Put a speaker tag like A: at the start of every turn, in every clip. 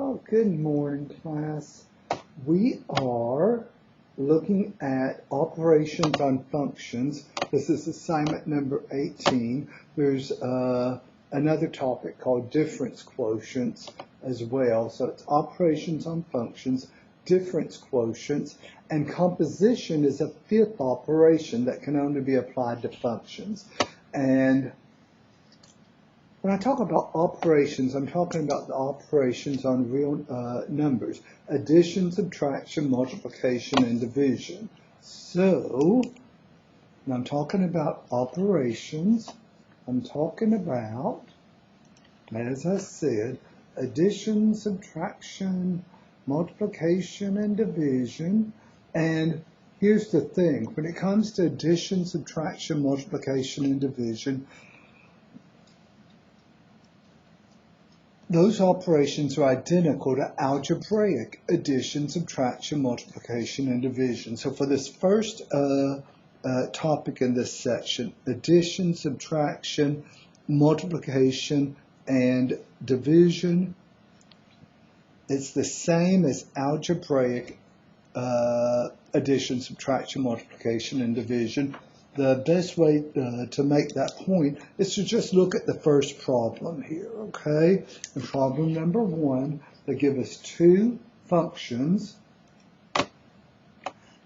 A: Oh, good morning, class. We are looking at operations on functions. This is assignment number 18. There's another topic called difference quotients as well. So it's operations on functions, difference quotients, and composition is a fifth operation that can only be applied to functions. And when I talk about operations, I'm talking about the operations on real numbers: addition, subtraction, multiplication, and division. So, when I'm talking about operations, I'm talking about, as I said, addition, subtraction, multiplication, and division. And here's the thing: when it comes to addition, subtraction, multiplication, and division, those operations are identical to algebraic addition, subtraction, multiplication, and division. So for this first topic in this section, addition, subtraction, multiplication, and division, it's the same as algebraic addition, subtraction, multiplication, and division. The best way to make that point is to just look at the first problem here, okay? In problem number 1, they give us two functions.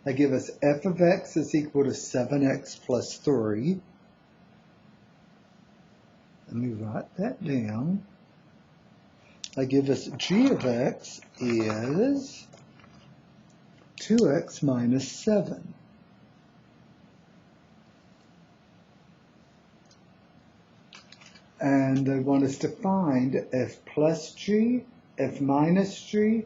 A: They give us f of x is equal to 7x plus 3. Let me write that down. They give us g of x is 2x minus 7. And they want us to find f plus g, f minus g.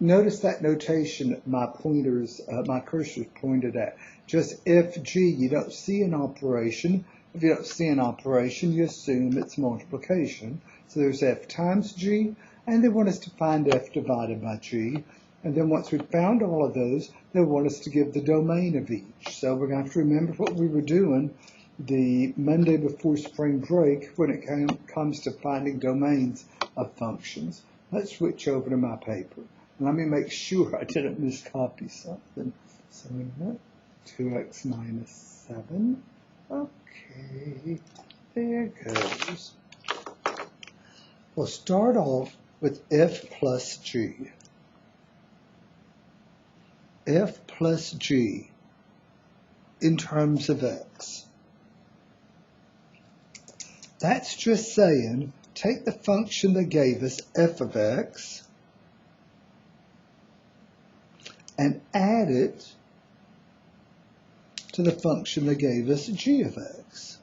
A: Notice that notation my cursor is pointed at. Just f g, you don't see an operation. If you don't see an operation, you assume it's multiplication. So there's f times g, and they want us to find f divided by g. And then once we've found all of those, they want us to give the domain of each. So we're going to have to remember what we were doing the Monday before spring break when it comes to finding domains of functions. Let's switch over to my paper. Let me make sure I didn't miscopy something. So 2x minus 7. Okay, there goes. We'll start off with f plus g. F plus g in terms of x. That's just saying, take the function they gave us, f of x, and add it to the function they gave us, g of x.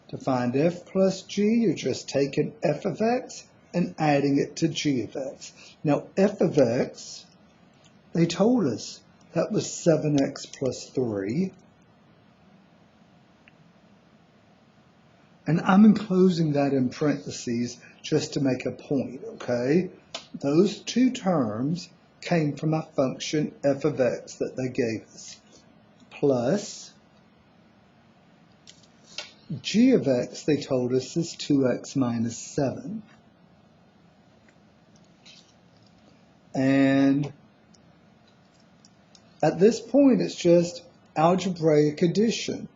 A: To find f plus g, you're just taking f of x and adding it to g of x. Now, f of x, they told us that was 7x plus 3. And I'm enclosing that in parentheses just to make a point, okay? Those two terms came from a function f of x that they gave us, plus g of x they told us is 2x minus 7. And at this point, it's just algebraic addition.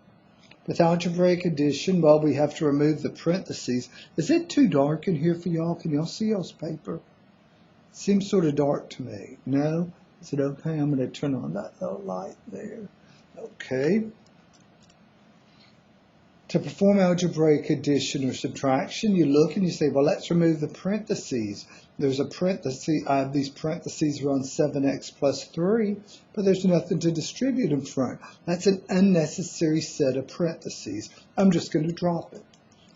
A: With algebraic addition, well, we have to remove the parentheses. Is it too dark in here for y'all? Can y'all see y'all's paper? Seems sort of dark to me. No? Is it okay? I'm going to turn on that little light there. Okay. To perform algebraic addition or subtraction, you look and you say, well, let's remove the parentheses. There's a parenthesis, I have these parentheses around 7x plus 3, but there's nothing to distribute in front. That's an unnecessary set of parentheses. I'm just going to drop it.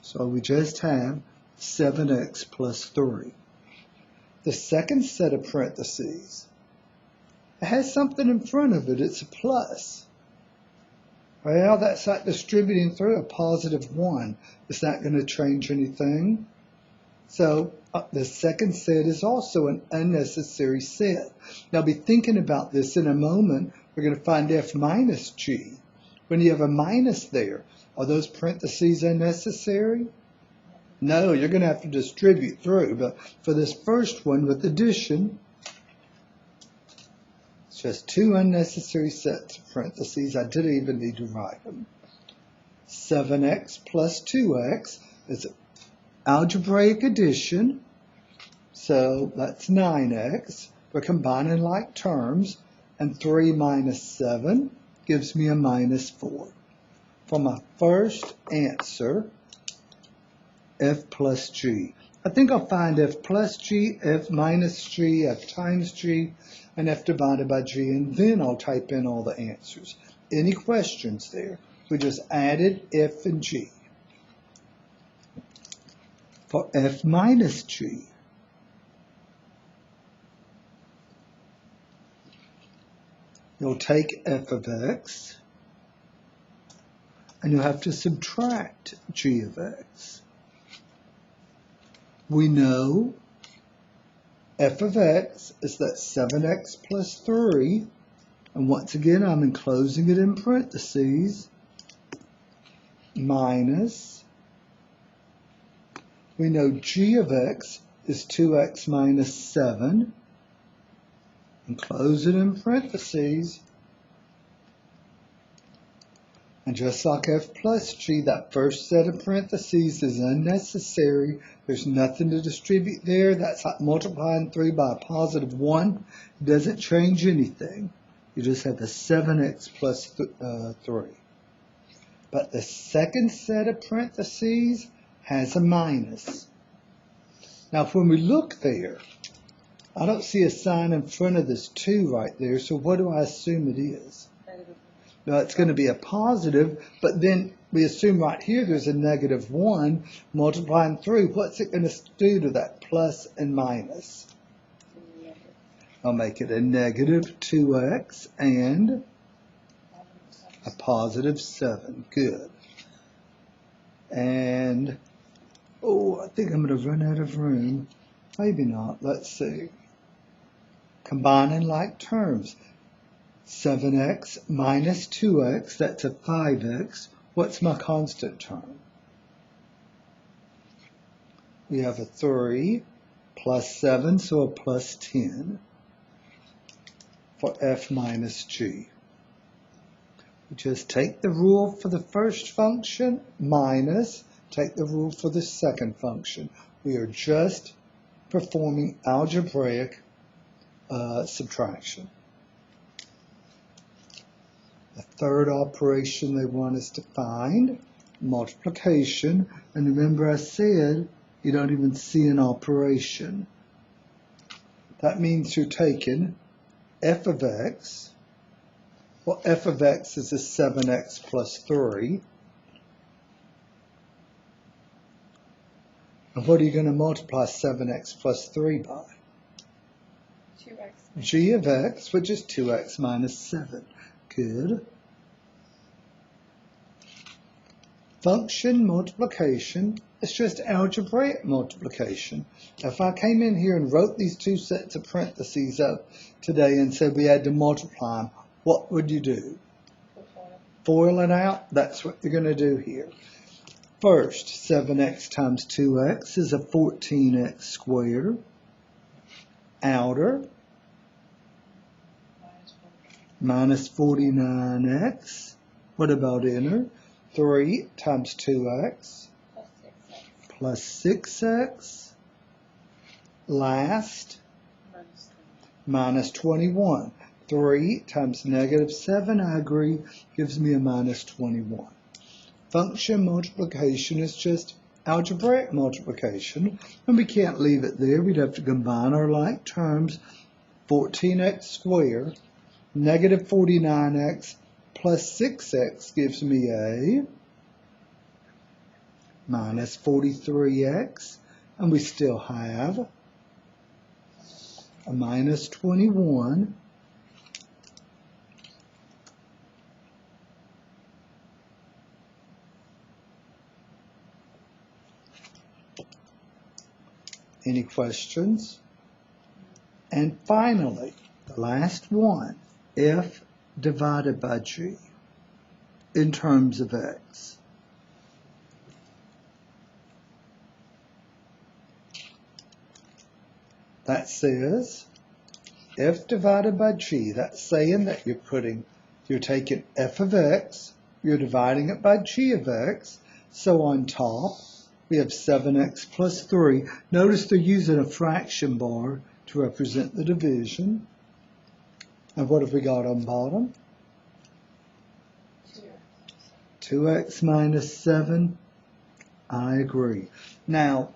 A: So we just have 7x plus 3. The second set of parentheses, it has something in front of it. It's a plus. Well, that's like distributing through a positive 1. Is that going to change anything? So the second set is also an unnecessary set. Now be thinking about this in a moment. We're going to find f minus g. When you have a minus there, are those parentheses unnecessary? No, you're going to have to distribute through. But for this first one with addition, it's just two unnecessary sets of parentheses. I didn't even need to write them. 7x plus 2x is algebraic addition. So that's 9x. We're combining like terms. And 3 minus 7 gives me a minus 4. For my first answer, f plus g. I think I'll find f plus g, f minus g, f times g, and f divided by g, and then I'll type in all the answers. Any questions there? We just added f and g. For f minus g, you'll take f of x, and you'll have to subtract g of x. We know f of x is that 7x plus 3, and once again I'm enclosing it in parentheses, minus, we know g of x is 2x minus 7, and close it in parentheses. And just like f plus g, that first set of parentheses is unnecessary. There's nothing to distribute there. That's like multiplying 3 by a positive 1. It doesn't change anything. You just have the 7x plus 3. But the second set of parentheses has a minus. Now, when we look there, I don't see a sign in front of this 2 right there, so what do I assume it is? Now, it's going to be a positive, but then we assume right here there's a negative 1 multiplying through. What's it going to do to that plus and minus? I'll make it a negative 2x and a positive 7. Good. And, I think I'm going to run out of room. Maybe not. Let's see. Combining like terms. 7x minus 2x, that's a 5x. What's my constant term? We have a 3 plus 7, so a plus 10 for f minus g. We just take the rule for the first function minus, take the rule for the second function. We are just performing algebraic subtraction. The third operation they want us to find, multiplication. And remember I said you don't even see an operation. That means you're taking f of x. Well, f of x is a 7x plus 3. And what are you going to multiply 7x plus 3 by?
B: 2x.
A: G of x, which is 2x minus 7. Good. Function multiplication is just algebraic multiplication. If I came in here and wrote these two sets of parentheses up today and said we had to multiply them, what would you do? Foil it out? That's what you're going to do here. First, 7x times 2x is a 14x squared. Outer, minus 49x. What about inner? 3 times 2x plus 6x. Last, minus 21. 3 times negative 7, I agree, gives me a minus 21. Function multiplication is just algebraic multiplication, and we can't leave it there. We'd have to combine our like terms. 14x squared, negative 49x plus 6x gives me a minus 43x, and we still have a minus 21. Any questions? And finally, the last one, f divided by g in terms of x. that says f divided by g. That's saying that you're taking f of x, you're dividing it by g of x. So on top, we have 7x plus 3. Notice they're using a fraction bar to represent the division. And what have we got on bottom? 2x minus 7. I agree. Now,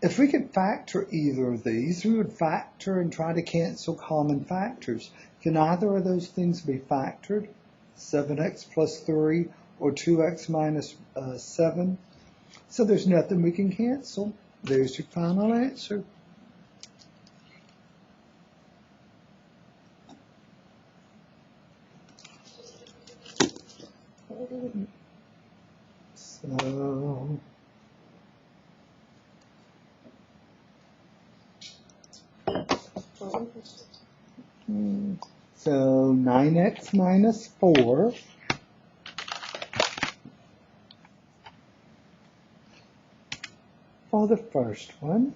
A: if we could factor either of these, we would factor and try to cancel common factors. Can either of those things be factored? 7x plus 3 or 2x minus 7? So there's nothing we can cancel. There's your final answer. So 9x minus 4 for the first one.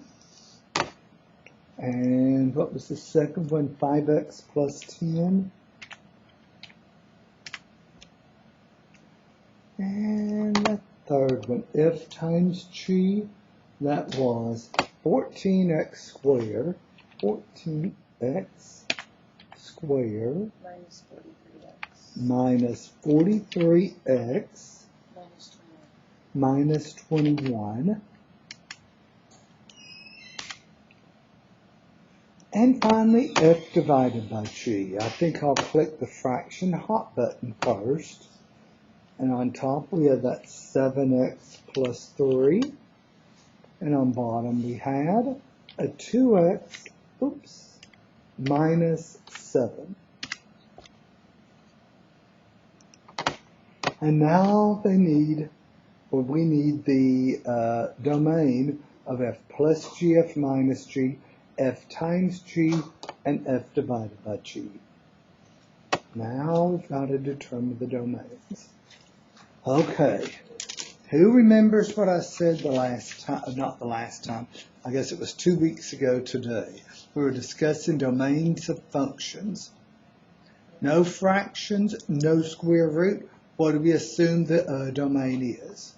A: And what was the second one? 5x plus 10. And the third one, f times g, that was 14x squared, 14x squared minus 43x minus 21. And finally, f divided by g. I think I'll click the fraction hot button first. And on top we have that 7x plus 3. And on bottom we had a 2x, minus 7. And now we need the domain of f plus g, f minus g, f times g, and f divided by g. Now we've got to determine the domains. Okay, who remembers what I said the last time, not the last time, I guess it was 2 weeks ago today. We were discussing domains of functions. No fractions, no square root. What do we assume the domain is?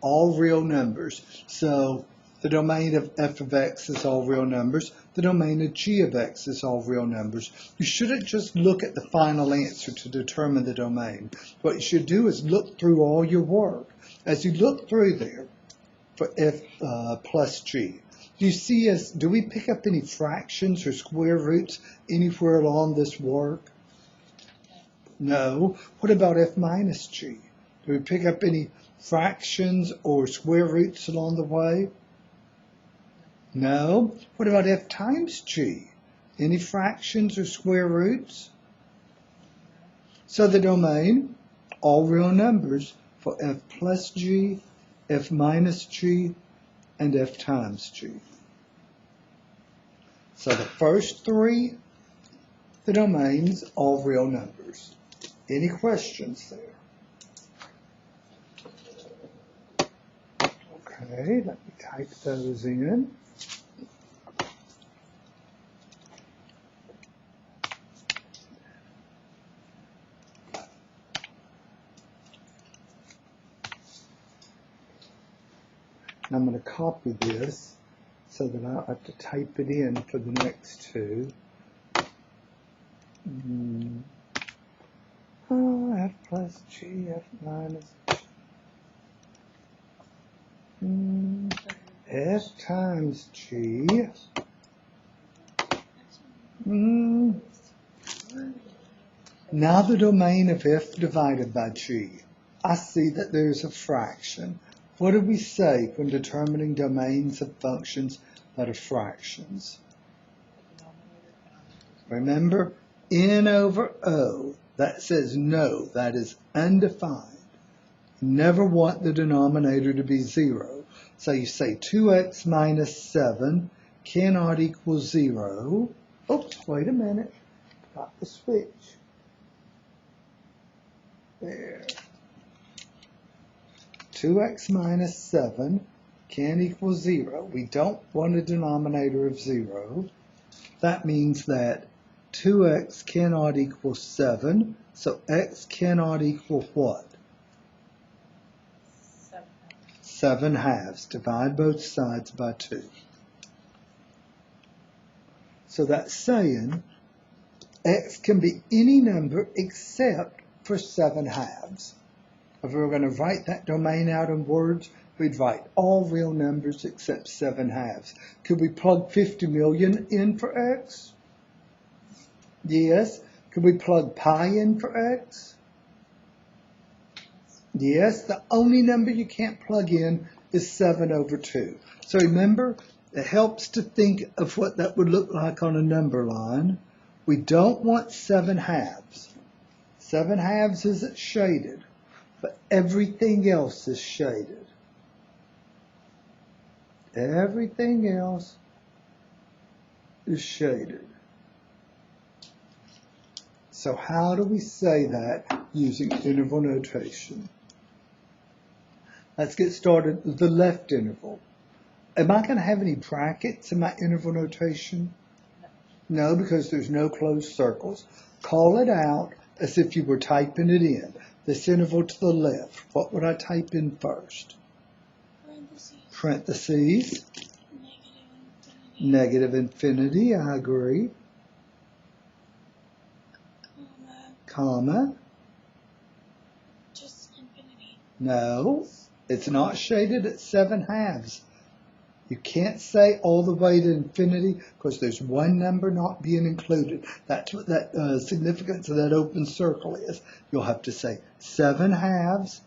A: All real numbers. So the domain of f of x is all real numbers. The domain of g of x is all real numbers. You shouldn't just look at the final answer to determine the domain. What you should do is look through all your work. As you look through there for f plus g, do we pick up any fractions or square roots anywhere along this work? No. What about f minus g? Do we pick up any fractions or square roots along the way? No. What about f times g? Any fractions or square roots? So the domain, all real numbers for f plus g, f minus g, and f times g. So the first three, the domains, all real numbers. Any questions there? Okay, let me type those in. I'm going to copy this so that I don't have to type it in for the next two. F plus G, F minus F times G. Now the domain of F divided by G. I see that there's a fraction. What do we say when determining domains of functions that are fractions? Remember, n over O. That says no, that is undefined. You never want the denominator to be 0. So you say 2x minus 7 cannot equal 0. Oops, wait a minute. Got the switch. There. 2x minus 7 can't equal 0. We don't want a denominator of 0. That means that 2x cannot equal 7, so x cannot equal what? 7 halves. Divide both sides by 2. So that's saying x can be any number except for 7 halves. If we were going to write that domain out in words, we'd write all real numbers except 7 halves. Could we plug 50 million in for x? Yes. Could we plug pi in for x? Yes. The only number you can't plug in is 7 over 2. So remember, it helps to think of what that would look like on a number line. We don't want 7 halves. 7 halves isn't shaded, but everything else is shaded. Everything else is shaded. So how do we say that using interval notation? Let's get started with the left interval. Am I going to have any brackets in my interval notation? No, because there's no closed circles. Call it out as if you were typing it in. This interval to the left, what would I type in first? Parentheses. Negative infinity, I agree. Comma.
B: Just infinity.
A: No, it's not shaded at 7 halves. You can't say all the way to infinity because there's one number not being included. That's what that significance of that open circle is. You'll have to say 7 halves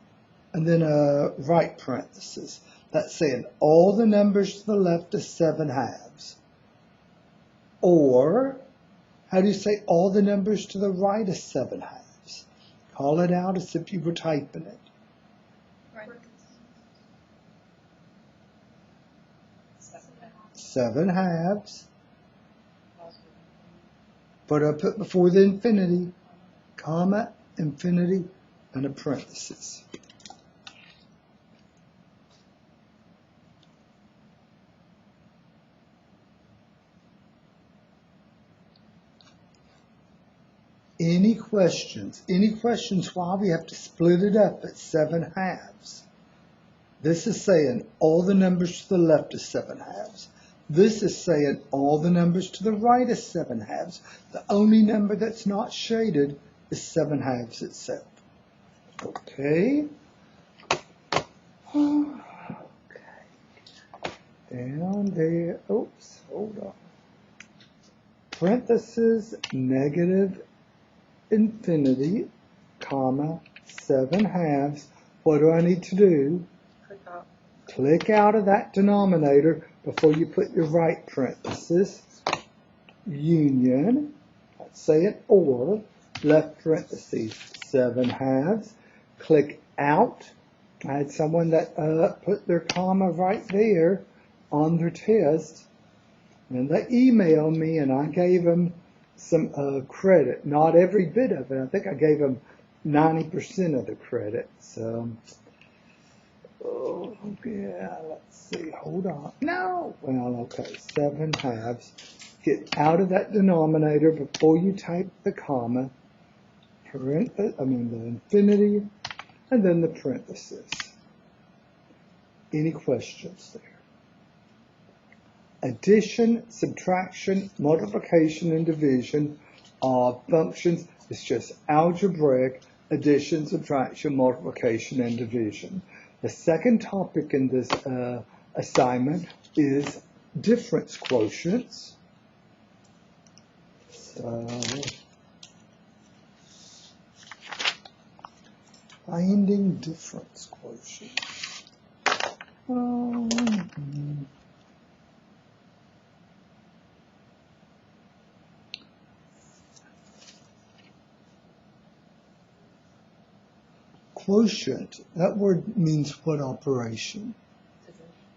A: and then a right parenthesis. That's saying all the numbers to the left is 7 halves. Or, how do you say all the numbers to the right is 7 halves? Call it out as if you were typing it.
B: Right.
A: 7 halves. But I put before the infinity, comma, infinity, and a parenthesis. Any questions? Any questions why we have to split it up at 7 halves? This is saying all the numbers to the left is 7 halves. This is saying all the numbers to the right is 7 halves. The only number that's not shaded is 7 halves itself. Okay. Okay. Down there. Oops, hold on. Parentheses, negative infinity, comma, 7 halves. What do I need to do? Click out of that denominator before you put your right parenthesis. Union, let's say it, or, left parentheses, 7 halves. Click out. I had someone that put their comma right there on their test, and they emailed me, and I gave them some credit. Not every bit of it. I think I gave them 90% of the credit. So, oh, yeah, let's see. Hold on. No. Well, okay. 7 halves. Get out of that denominator before you type the comma. The infinity, and then the parenthesis. Any questions there? Addition, subtraction, multiplication, and division of functions is just algebraic addition, subtraction, multiplication, and division. The second topic in this assignment is difference quotients. So, finding difference quotients. Quotient, that word means what operation?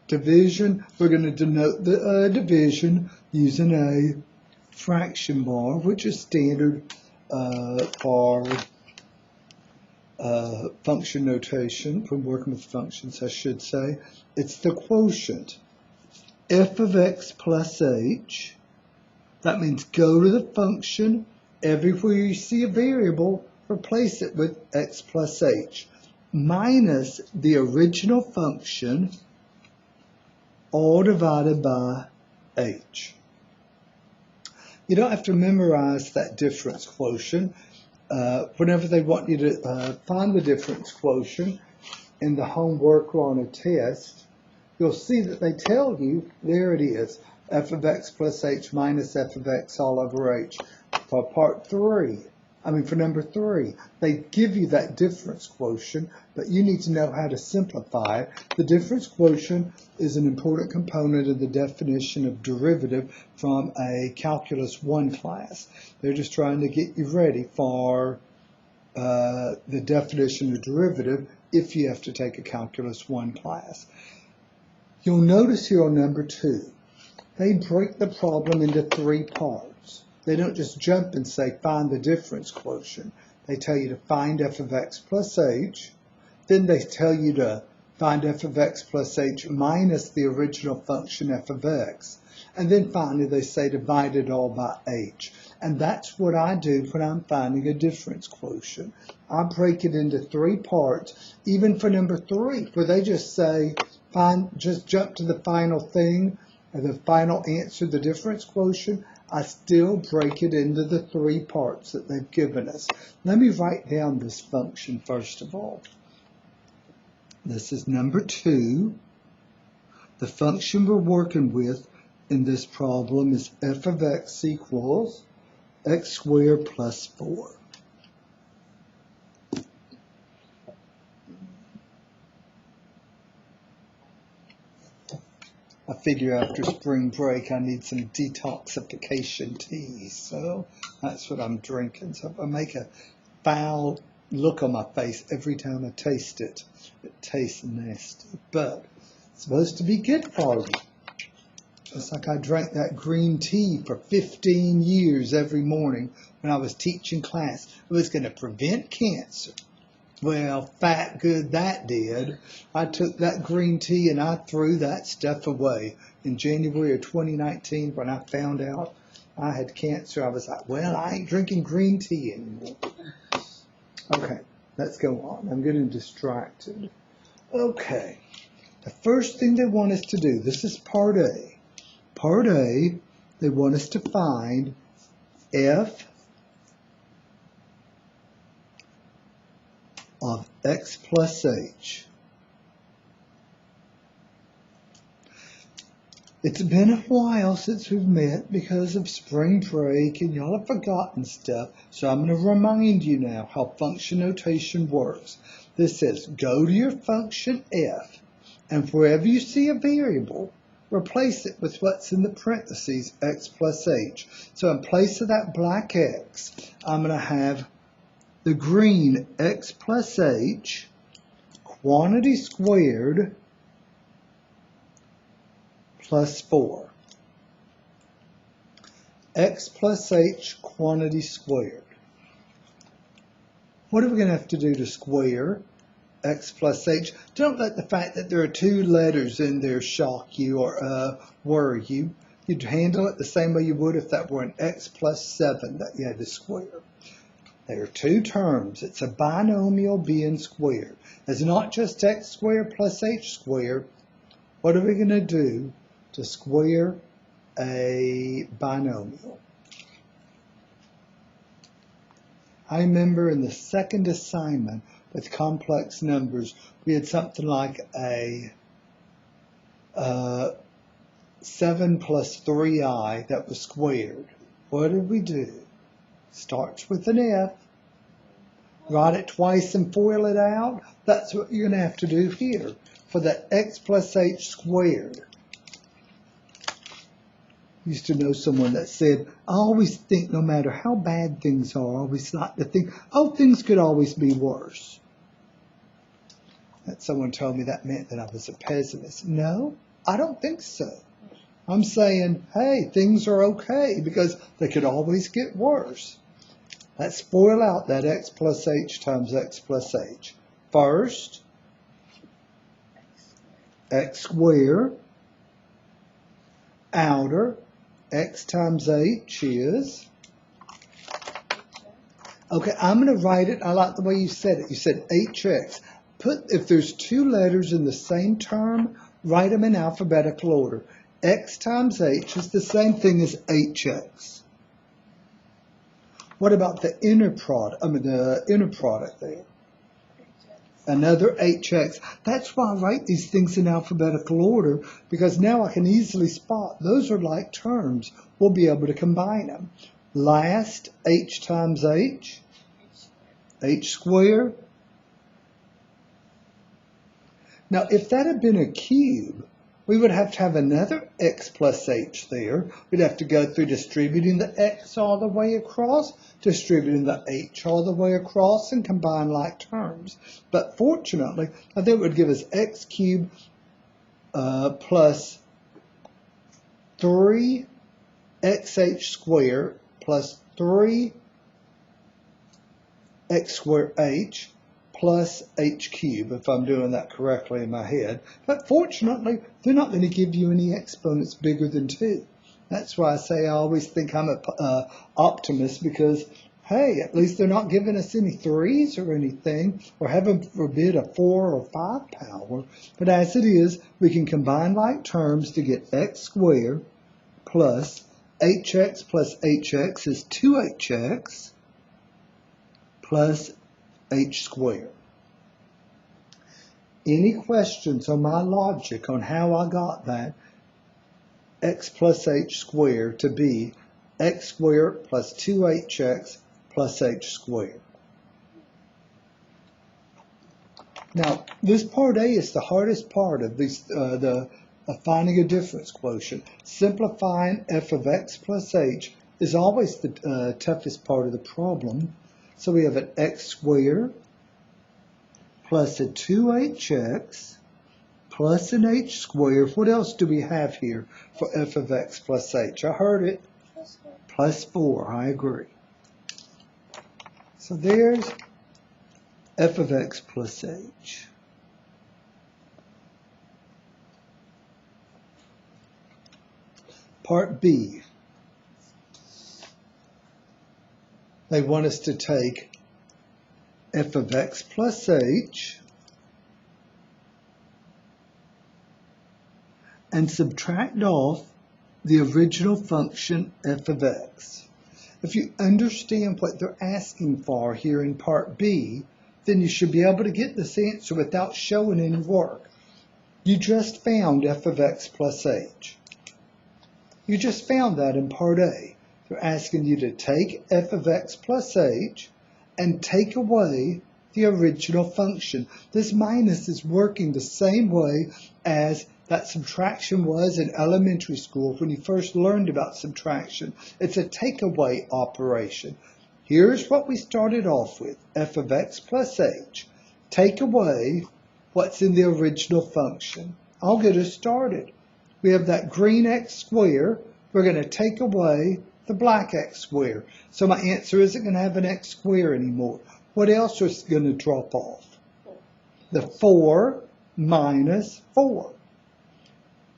A: Division. We're going to denote the division using a fraction bar, which is standard for function notation, from working with functions, I should say. It's the quotient. F of x plus h. That means go to the function. Everywhere you see a variable, replace it with x plus h. Minus the original function, all divided by h. You don't have to memorize that difference quotient. Whenever they want you to find the difference quotient in the homework or on a test, you'll see that they tell you, there it is, f of x plus h minus f of x all over h. For part 3, for number 3, they give you that difference quotient, but you need to know how to simplify it. The difference quotient is an important component of the definition of derivative from a Calculus 1 class. They're just trying to get you ready for the definition of derivative if you have to take a Calculus 1 class. You'll notice here on number 2, they break the problem into 3 parts. They don't just jump and say, find the difference quotient. They tell you to find f of x plus h. Then they tell you to find f of x plus h minus the original function f of x. And then finally they say divide it all by h. And that's what I do when I'm finding a difference quotient. I break it into 3 parts, even for number 3, where they just say, just jump to the final thing, or the final answer, the difference quotient. I still break it into the 3 parts that they've given us. Let me write down this function first of all. This is number 2. The function we're working with in this problem is f of x equals x squared plus 4. I figure after spring break I need some detoxification tea, so that's what I'm drinking. So if I make a foul look on my face every time I taste it, it tastes nasty, but it's supposed to be good for you. Just like I drank that green tea for 15 years every morning when I was teaching class. It was going to prevent cancer. Well, fat good that did. I took that green tea and I threw that stuff away. In January of 2019, when I found out I had cancer, I was like, well, I ain't drinking green tea anymore. Okay, let's go on. I'm getting distracted. Okay, the first thing they want us to do, this is part A. Part A, they want us to find f of x plus h. It's been a while since we've met because of spring break and y'all have forgotten stuff, so I'm going to remind you now how function notation works. This says go to your function f, and wherever you see a variable, replace it with what's in the parentheses, x plus h. So in place of that black x, I'm going to have the green x plus h, quantity squared, plus 4. X plus h, quantity squared. What are we going to have to do to square x plus h? Don't let the fact that there are 2 letters in there shock you or worry you. You'd handle it the same way you would if that were an x plus 7 that you had to square. There are 2 terms. It's a binomial being squared. It's not just x squared plus h squared. What are we going to do to square a binomial? I remember in the second assignment with complex numbers, we had something like a 7 plus 3i that was squared. What did we do? Starts with an f. Write it twice and FOIL it out. That's what you're going to have to do here for that x plus h squared. Used to know someone that said, I always think no matter how bad things are, I always like to think, oh, things could always be worse. That someone told me that meant that I was a pessimist. No, I don't think so. I'm saying, hey, things are okay because they could always get worse. Let's FOIL out that x plus h times x plus h. First, x squared. Outer, x times h is, okay, I'm going to write it, I like the way you said it. You said hx. If there's two letters in the same term, write them in alphabetical order. X times h is the same thing as hx. What about the inner product there? Another hx. That's why I write these things in alphabetical order, because now I can easily spot those are like terms. We'll be able to combine them. Last, h times h squared. Now, if that had been a cube, we would have to have another x plus h there. We'd have to go through distributing the x all the way across, distributing the h all the way across, and combine like terms. But fortunately, I think it would give us x cubed plus 3xh squared plus 3x squared h plus h cubed, if I'm doing that correctly in my head. But fortunately, they're not going to give you any exponents bigger than 2. That's why I say I always think I'm an optimist, because, hey, at least they're not giving us any 3s or anything, or heaven forbid a 4 or 5 power. But as it is, we can combine like terms to get x squared plus hx is 2hx plus h squared. Any questions on my logic on how I got that x plus h squared to be x squared plus 2hx plus h squared? Now, this part A is the hardest part of finding a difference quotient. Simplifying f of x plus h is always the toughest part of the problem. So we have an x squared plus a 2hx plus an h squared. What else do we have here for f of x plus h? I heard it. Plus 4. I agree. So there's f of x plus h. Part B. They want us to take f of x plus h and subtract off the original function f of x. If you understand what they're asking for here in part B, then you should be able to get this answer without showing any work. You just found f of x plus h. You just found that in part A. They're asking you to take f of x plus h and take away the original function. This minus is working the same way as that subtraction was in elementary school when you first learned about subtraction. It's a takeaway operation. Here's what we started off with, f of x plus h. Take away what's in the original function. I'll get us started. We have that green x squared. We're going to take away the black x squared. So my answer isn't going to have an x squared anymore. What else is going to drop off? The 4 minus 4.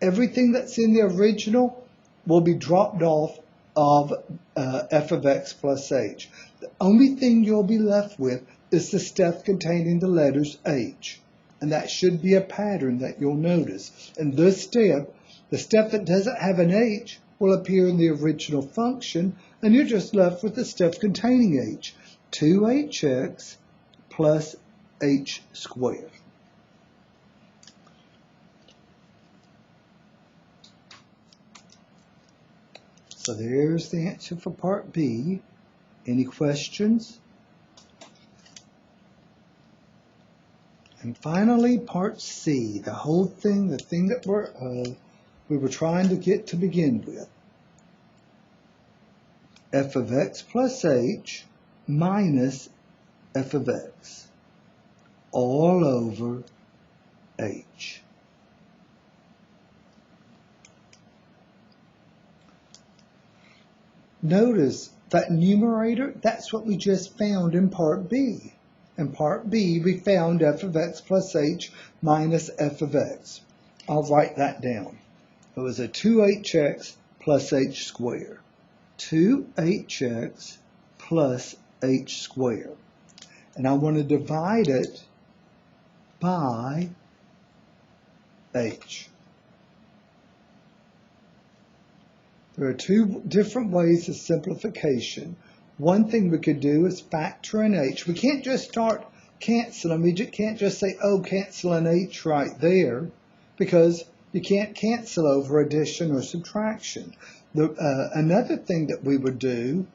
A: Everything that's in the original will be dropped off of f of x plus h. The only thing you'll be left with is the stuff containing the letters h. And that should be a pattern that you'll notice. In this step, the stuff that doesn't have an h will appear in the original function, and you're just left with the stuff containing h. 2hx plus h squared. So there's the answer for part B. Any questions? And finally, part C, the whole thing, the thing that we were trying to get to begin with. F of x plus h minus f of x all over h. Notice That numerator, that's what we just found in part B. In part B, we found f of x plus h minus f of x. I'll write that down. It was a 2hx plus h squared. 2hx plus h squared. And I want to divide it by h. There are two different ways of simplification. One thing we could do is factor in h. We can't just start canceling. We can't just say, oh, cancel an h right there, because you can't cancel over addition or subtraction. Another thing that we would do,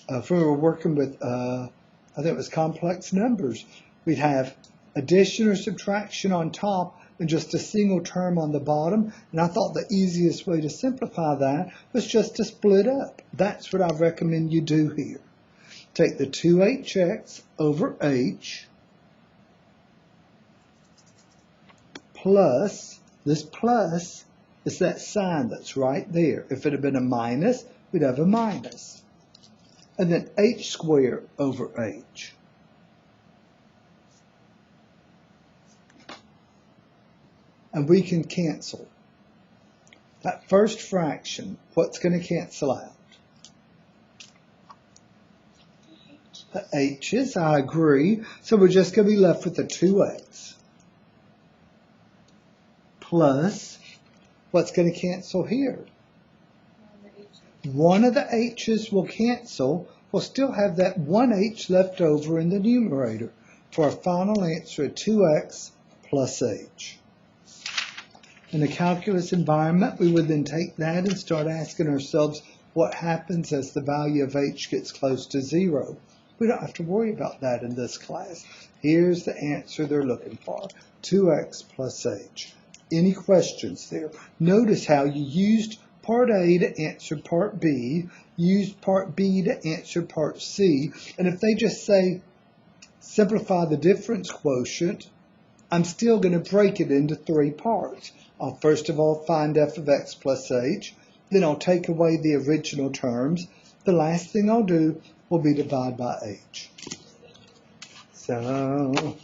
A: if we were working with, I think it was complex numbers, we'd have addition or subtraction on top and just a single term on the bottom. And I thought the easiest way to simplify that was just to split up. That's what I recommend you do here. Take the 2hx over h plus, this plus is that sign that's right there. If it had been a minus, we'd have a minus. And then h squared over h. And we can cancel. That first fraction, what's going to cancel out? The h's, I agree. So we're just going to be left with the 2x. Plus, what's going to cancel here? One of the h's will cancel. We'll still have that one h left over in the numerator for a final answer of 2x plus h. In the calculus environment, we would then take that and start asking ourselves what happens as the value of h gets close to 0. We don't have to worry about that in this class. Here's the answer they're looking for, 2x plus h. Any questions there? Notice how you used part A to answer part B, used part B to answer part C, and if they just say simplify the difference quotient, I'm still going to break it into three parts. I'll first of all find f of x plus h, then I'll take away the original terms. The last thing I'll do will be divide by h. So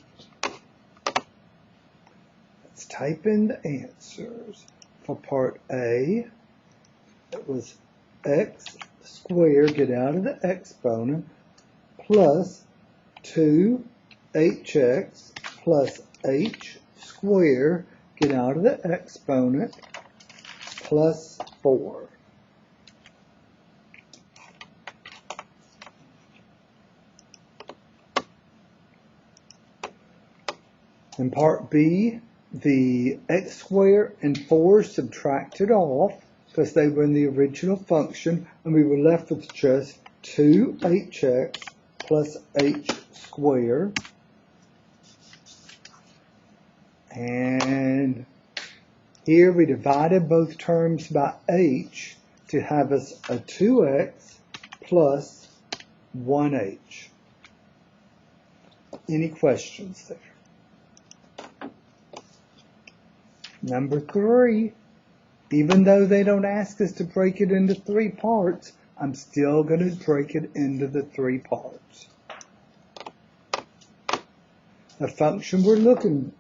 A: let's type in the answers. For part A, it was x squared, get out of the exponent, plus 2hx plus h squared, get out of the exponent, plus 4. In part B, the x squared and 4 subtracted off because they were in the original function, and we were left with just 2hx plus h squared. And here we divided both terms by h to have us a 2x plus 1h. Any questions there? Number 3, even though they don't ask us to break it into 3 parts, I'm still going to break it into the 3 parts. The function we're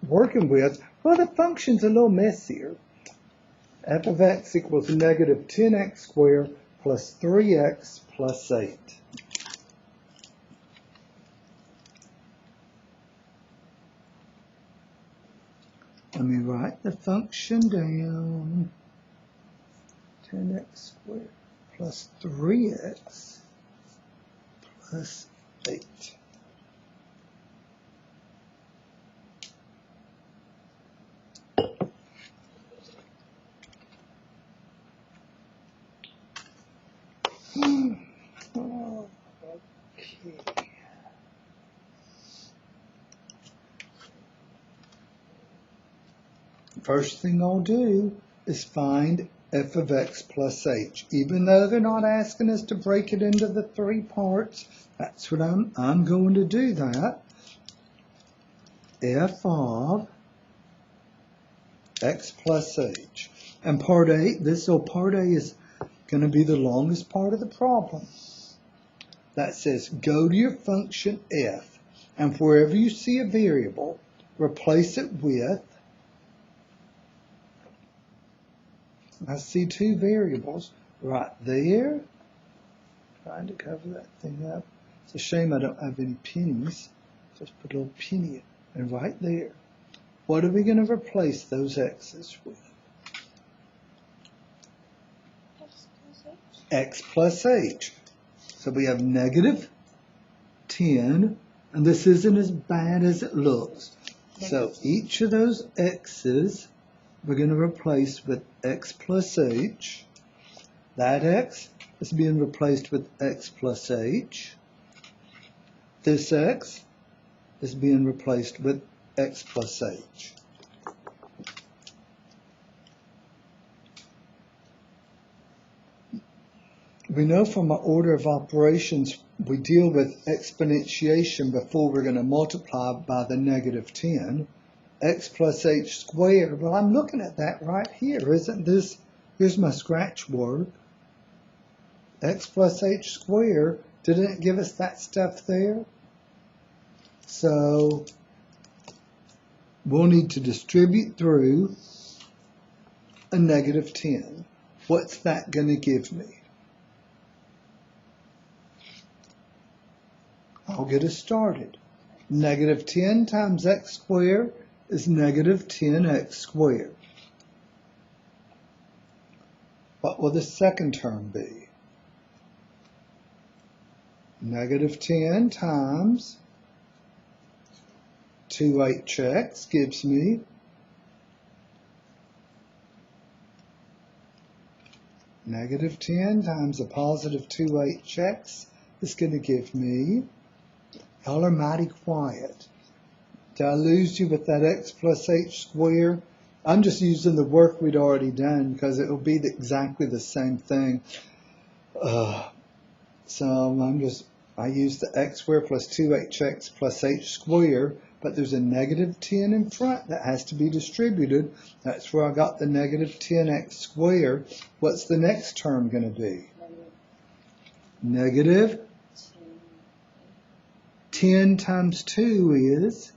A: working with, well, the function's a little messier. F of x equals negative 10x squared plus 3x plus 8. Let me write the function down. 10x squared plus 3x plus 8. Okay. First thing I'll do is find f of x plus h. Even though they're not asking us to break it into the 3 parts, that's what I'm going to do that. F of x plus h. And part A, part A is going to be the longest part of the problem. that says go to your function f, and wherever you see a variable, replace it with, I see two variables right there. Trying to cover that thing up. It's a shame I don't have any pennies. Just put a little penny in, and right there. What are we going to replace those x's with? X plus h. So we have negative 10, and this isn't as bad as it looks. So each of those x's we're going to replace with x plus h. That x is being replaced with x plus h. This x is being replaced with x plus h. We know from our order of operations, we deal with exponentiation before we're going to multiply by the negative 10. X plus h squared, well, I'm looking at that right here. Isn't this, here's my scratch word. X plus h squared, didn't it give us that stuff there? So we'll need to distribute through a negative 10. What's that going to give me? I'll get us started. Negative 10 times x squared is negative 10x squared. What will the second term be? Negative 10 times 2hx gives me negative 10 times a positive 2hx is going to give me, y'all are mighty quiet. Did I lose you with that x plus h squared? I'm just using the work we'd already done because it will be exactly the same thing. So I use the x squared plus 2hx plus h squared, but there's a negative 10 in front that has to be distributed. That's where I got the negative 10x squared. What's the next term going to be? Negative 10 times 2 is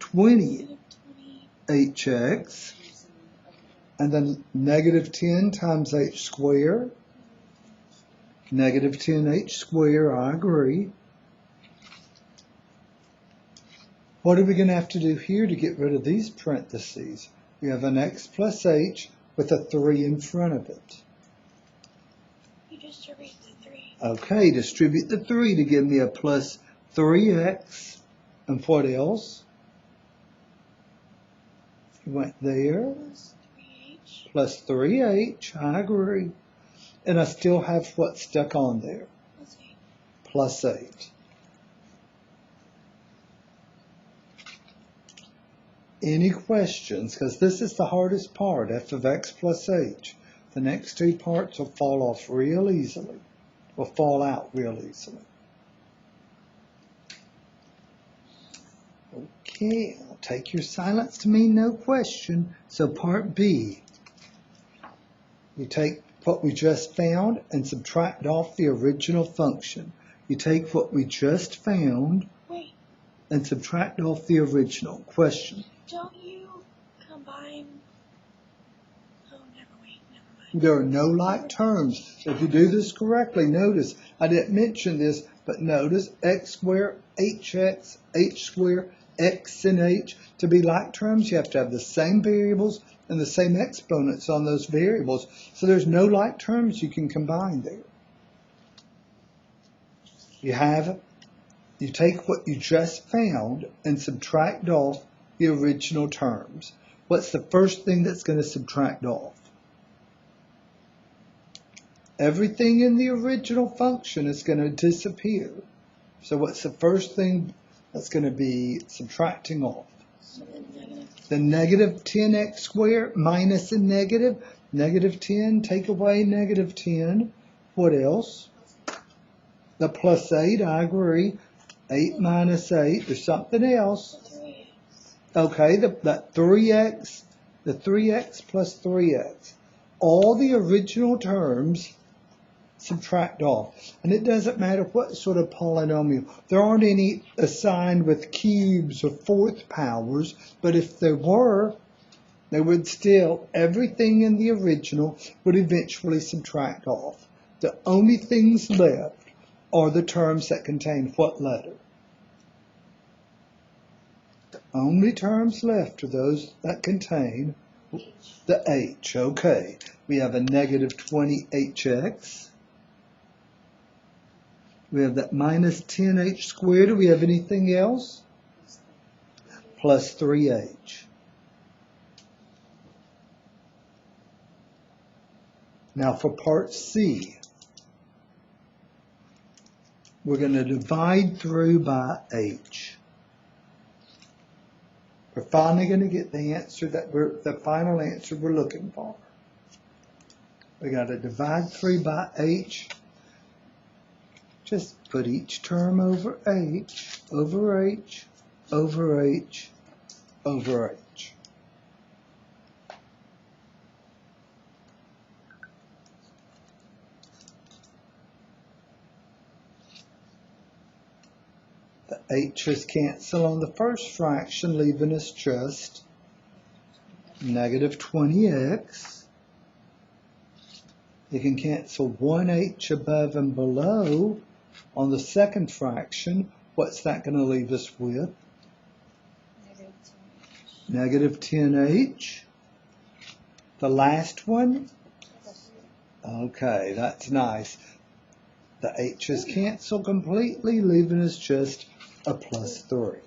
A: 20hx. And then negative 10 times h squared. Negative 10h squared, I agree. What are we going to have to do here to get rid of these parentheses? We have an x plus h with a 3 in front of it.
B: You distribute the 3.
A: Okay, distribute the 3 to give me a plus 3x. And what else? You went there.
B: Plus 3h.
A: Plus 3h, I agree. And I still have what stuck on there?
B: Plus 8.
A: Plus 8. Any questions? Because this is the hardest part, f of x plus h. The next two parts will fall off real easily, will fall out real easily. Okay, I'll take your silence to mean no question. So part B, you take what we just found and subtract off the original function. You take what we just found and subtract off the original. Question.
B: Don't you combine? Oh, never mind.
A: There are no like terms. If you do this correctly, notice, I didn't mention this, but notice x squared, hx, h squared, x and h. To be like terms, you have to have the same variables and the same exponents on those variables. So there's no like terms you can combine there. You take what you just found and subtract off the original terms. What's the first thing that's going to subtract off? Everything in the original function is going to disappear. So what's the first thing that's going to be subtracting off? The negative 10x squared minus a negative. Negative 10, take away negative 10. What else? The plus 8, I agree. 8 minus 8, there's something else. Okay, that 3x, the 3x plus 3x. All the original terms subtract off. And it doesn't matter what sort of polynomial. There aren't any assigned with cubes or fourth powers, but if there were, they would still, everything in the original would eventually subtract off. The only things left are the terms that contain what letter? The only terms left are those that contain the h. Okay, we have a negative 20hx. We have that minus 10h squared. Do we have anything else? Plus 3h. Now for part C, we're going to divide through by h. We're finally going to get the answer that the final answer we're looking for. We got to divide through by h. Just put each term over h, over h, over h, over h. The h's cancel on the first fraction, leaving us just negative 20x. You can cancel 1h above and below on the second fraction. What's that going to leave us with? Negative 10h. The last one? Okay, that's nice. The h's cancel completely, leaving us just a plus 3.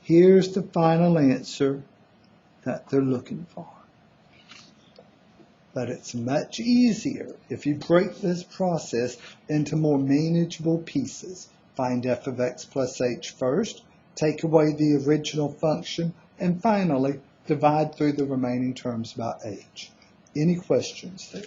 A: Here's the final answer that they're looking for. But it's much easier if you break this process into more manageable pieces. Find f of x plus h first, take away the original function, and finally divide through the remaining terms by h. Any questions there?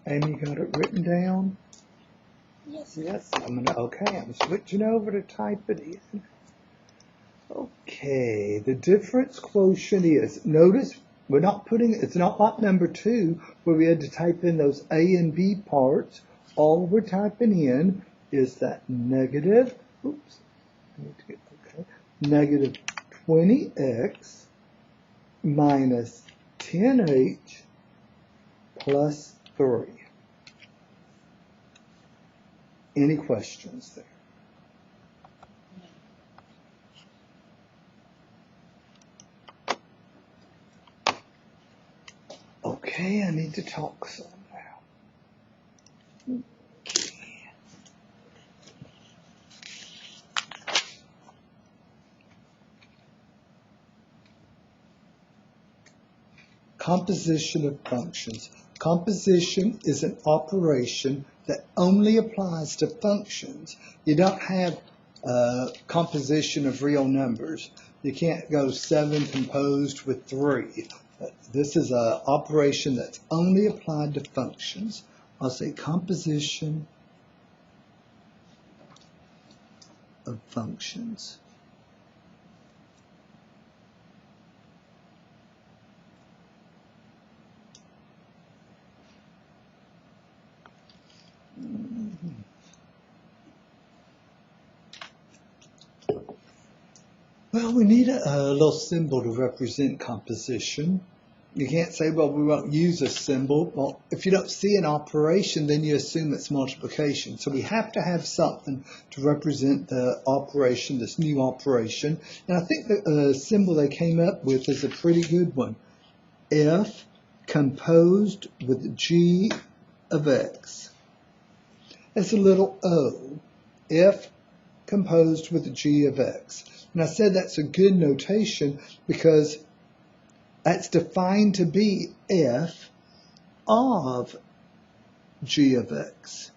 A: Amy, got it written down?
B: Yes.
A: Yes, I'm switching over to type it in. Okay, the difference quotient is, notice we're not putting, it's not like number 2 where we had to type in those A and B parts. All we're typing in is that negative, negative 20x minus 10h plus 3. Any questions there? Okay, I need to talk some now. Okay. Composition of functions. Composition is an operation that only applies to functions. You don't have composition of real numbers. You can't go 7 composed with 3. This is an operation that's only applied to functions. I'll say composition of functions. Well, we need a little symbol to represent composition. You can't say, well, we won't use a symbol. Well, if you don't see an operation, then you assume it's multiplication. So we have to have something to represent the operation, this new operation. And I think the symbol they came up with is a pretty good one. F composed with g of x. It's a little O. F composed with g of x. And I said that's a good notation because that's defined to be f of g of x.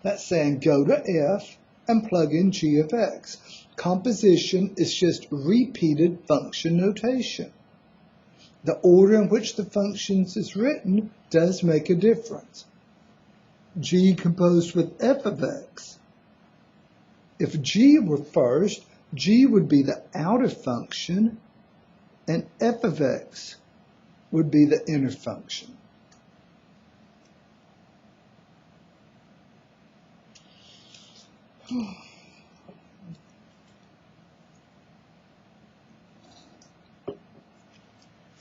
A: That's saying go to f and plug in g of x. Composition is just repeated function notation. The order in which the functions is written does make a difference. G composed with f of x. If g were first, g would be the outer function, and f of x would be the inner function.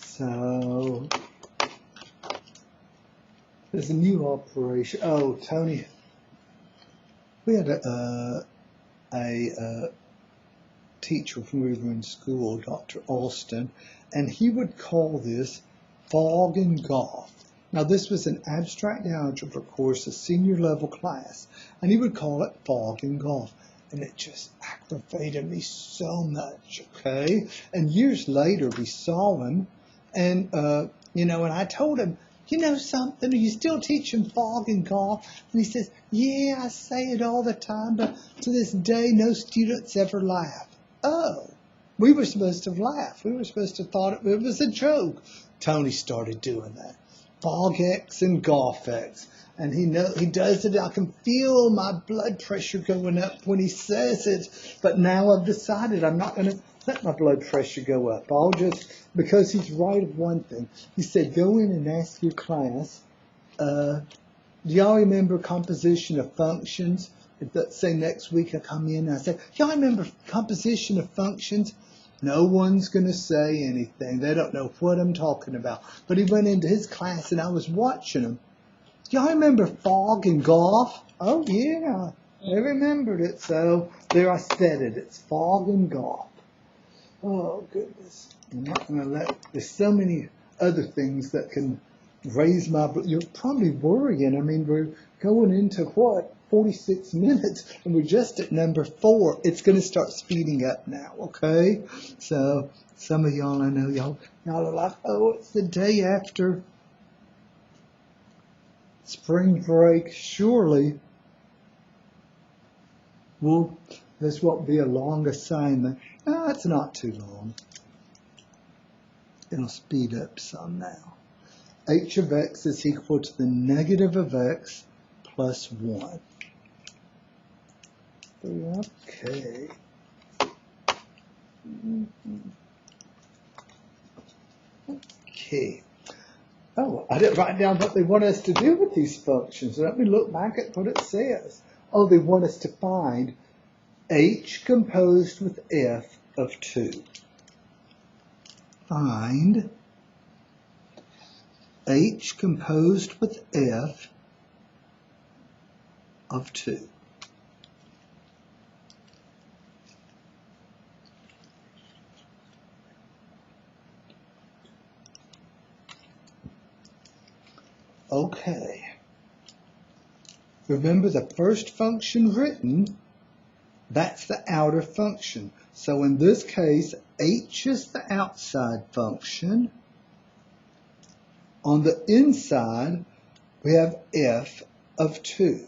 A: So there's a new operation. Oh, Tony, we had a teacher when we were in school, Dr. Alston, and he would call this fog and golf. Now, this was an abstract algebra course, a senior level class, and he would call it fog and golf. And it just aggravated me so much, okay? And years later, we saw him, and, and I told him, you know something, are you still teaching fog and golf? And he says, yeah, I say it all the time, but to this day, no students ever laugh. Oh, we were supposed to have laughed. We were supposed to have thought it was a joke. Tony started doing that. Fog X and golf X. And he does it. I can feel my blood pressure going up when he says it. But now I've decided I'm not going to let my blood pressure go up. I'll just, because he's right of one thing. He said, go in and ask your class, do y'all remember composition of functions? Let's say next week I come in and I say, y'all remember composition of functions? No one's going to say anything. They don't know what I'm talking about. But he went into his class and I was watching him. Y'all remember fog and golf? Oh, yeah, I remembered it. So there I said it. It's fog and golf. Oh, goodness. I'm not going to let, there's so many other things that can raise my, you're probably worrying. I mean, we're going into what? 46 minutes, and we're just at number 4. It's going to start speeding up now, okay? So some of y'all, I know y'all are like, oh, it's the day after spring break. Surely this won't be a long assignment. No, it's not too long. It'll speed up some now. H of x is equal to the negative of x plus 1. Okay. Okay. Oh, I didn't write down what they want us to do with these functions. Let me look back at what it says. Oh, they want us to find h composed with f of 2. Find h composed with f of 2. Okay. Remember the first function written, that's the outer function. So in this case, h is the outside function. On the inside, we have f of 2.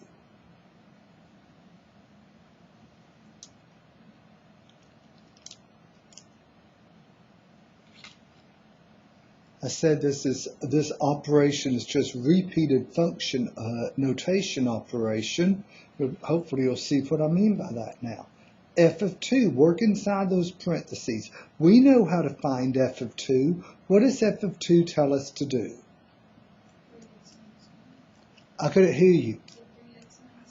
A: I said this operation is just repeated function notation operation. Hopefully you'll see what I mean by that now. F of 2, work inside those parentheses. We know how to find f of 2. What does f of 2 tell us to do? I couldn't hear you.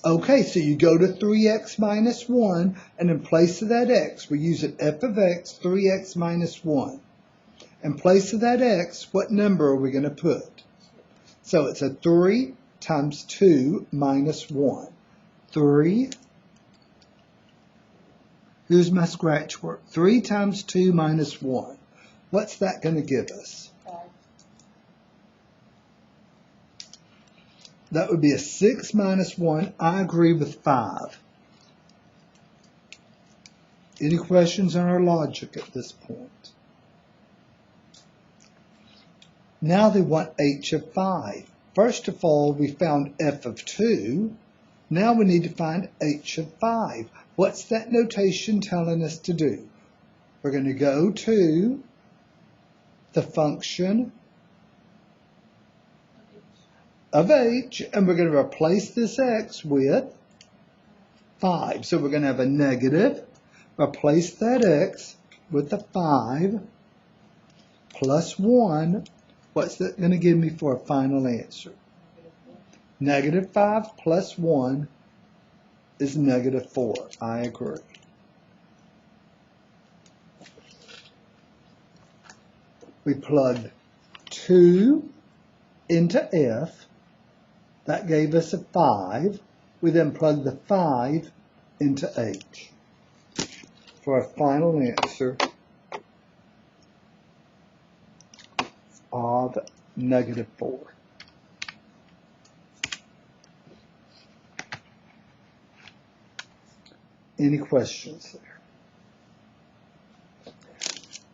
A: Okay, so you go to 3x minus 1, and in place of that x, we use an f of x, 3x minus 1. In place of that x, what number are we going to put? So it's a 3 times 2 minus 1. 3. Here's my scratch work. 3 times 2 minus 1. What's that going to give us?
B: 5.
A: That would be a 6 minus 1. I agree with 5. Any questions on our logic at this point? Now they want h of 5. First of all, we found f of 2. Now we need to find h of 5. What's that notation telling us to do? We're going to go to the function of h, and we're going to replace this x with 5. So we're going to have a negative, replace that x with the 5 plus 1. What's that going to give me for a final answer? Negative 5 plus 1 is negative 4. I agree. We plugged 2 into F. That gave us a 5. We then plugged the 5 into H for a final answer of negative 4. Any questions there?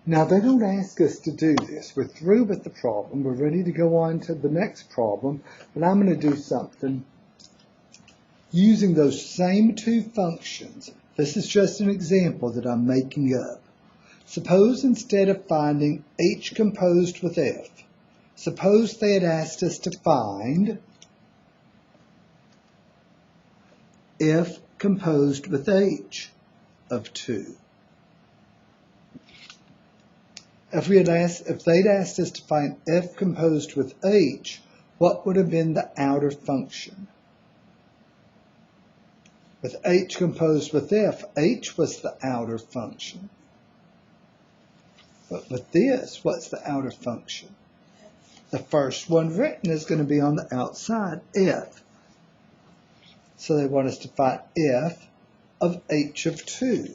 A: Now, they don't ask us to do this. We're through with the problem. We're ready to go on to the next problem, but I'm going to do something using those same two functions. This is just an example that I'm making up. Suppose instead of finding h composed with f, suppose they had asked us to find f composed with h of 2. If they'd asked us to find f composed with h, what would have been the outer function? With h composed with f, h was the outer function. But with this, what's the outer function? The first one written is going to be on the outside, f. So they want us to find f of h of 2.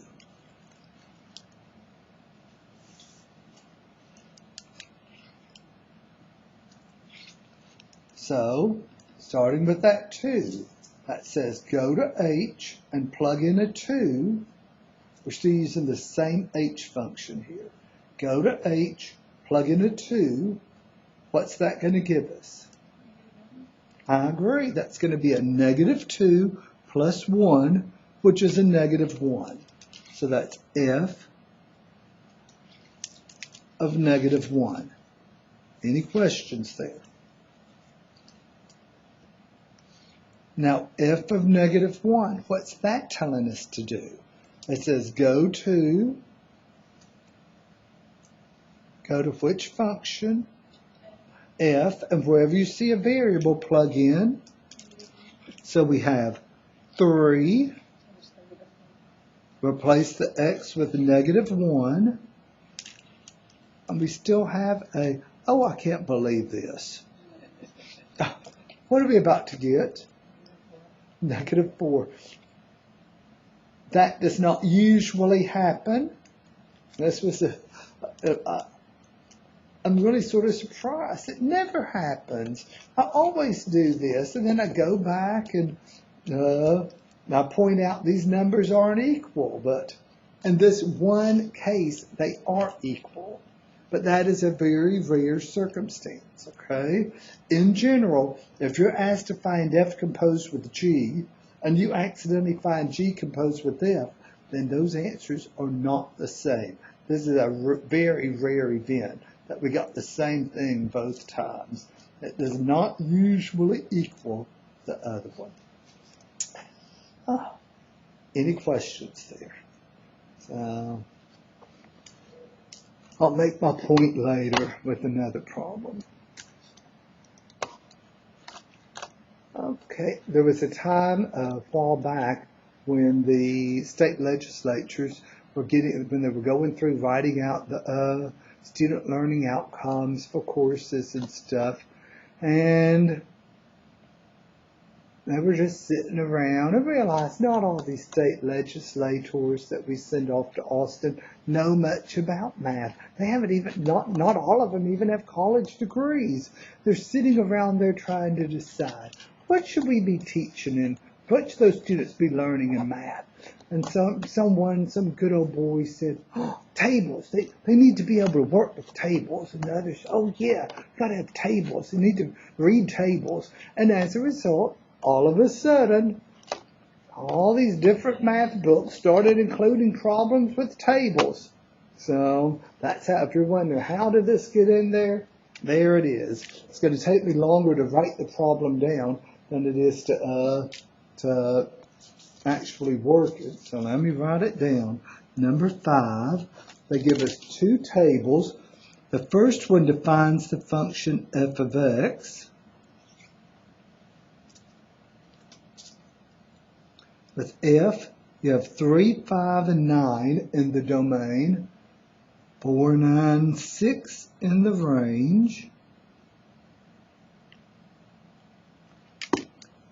A: So, starting with that 2, that says go to h and plug in a 2. We're still using the same h function here. Go to h, plug in a 2. What's that going to give us? I agree. That's going to be a negative 2 plus 1, which is a negative 1. So that's f of negative 1. Any questions there? Now, f of negative 1, what's that telling us to do? It says go to which function? F, and wherever you see a variable, plug in. So we have 3, replace the x with a negative 1, and we still have a, oh, I can't believe this. What are we about to get? Negative 4. That does not usually happen. This was I'm really sort of surprised. It never happens. I always do this, and then I go back and I point out these numbers aren't equal, but in this one case, they are equal. But that is a very rare circumstance, okay? In general, if you're asked to find f composed with g, and you accidentally find g composed with f, then those answers are not the same. This is a very rare event that we got the same thing both times. It does not usually equal the other one. Any questions there? So I'll make my point later with another problem. Okay, there was a time a while back when the state legislatures were when they were going through writing out the student learning outcomes for courses and stuff, and they were just sitting around and realized not all these state legislators that we send off to Austin know much about math. They haven't even, not all of them even have college degrees. They're sitting around there trying to decide, what should we be teaching and what should those students be learning in math? And some good old boy said, oh, tables. They need to be able to work with tables. And the others, oh yeah, got to have tables. They need to read tables. And as a result, all of a sudden, all these different math books started including problems with tables. So that's how, if you're wondering, how did this get in there? There it is. It's going to take me longer to write the problem down than it is to actually work it. So let me write it down. Number 5, they give us two tables. The first one defines the function f of x. With f, you have 3, 5, and 9 in the domain, 4, 9, 6 in the range.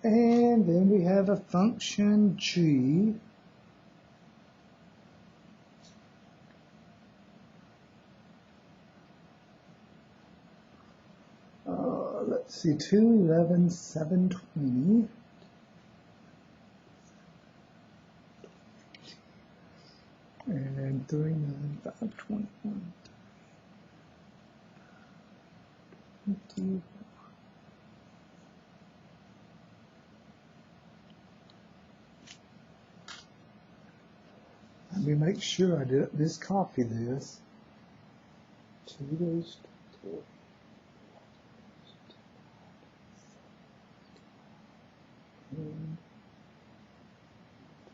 A: And then we have a function g. Let's see, 2, 11, 7, 20. And 3, 9, 5, 21. 20. Let me make sure I didn't miscopy this. 2 goes to 4.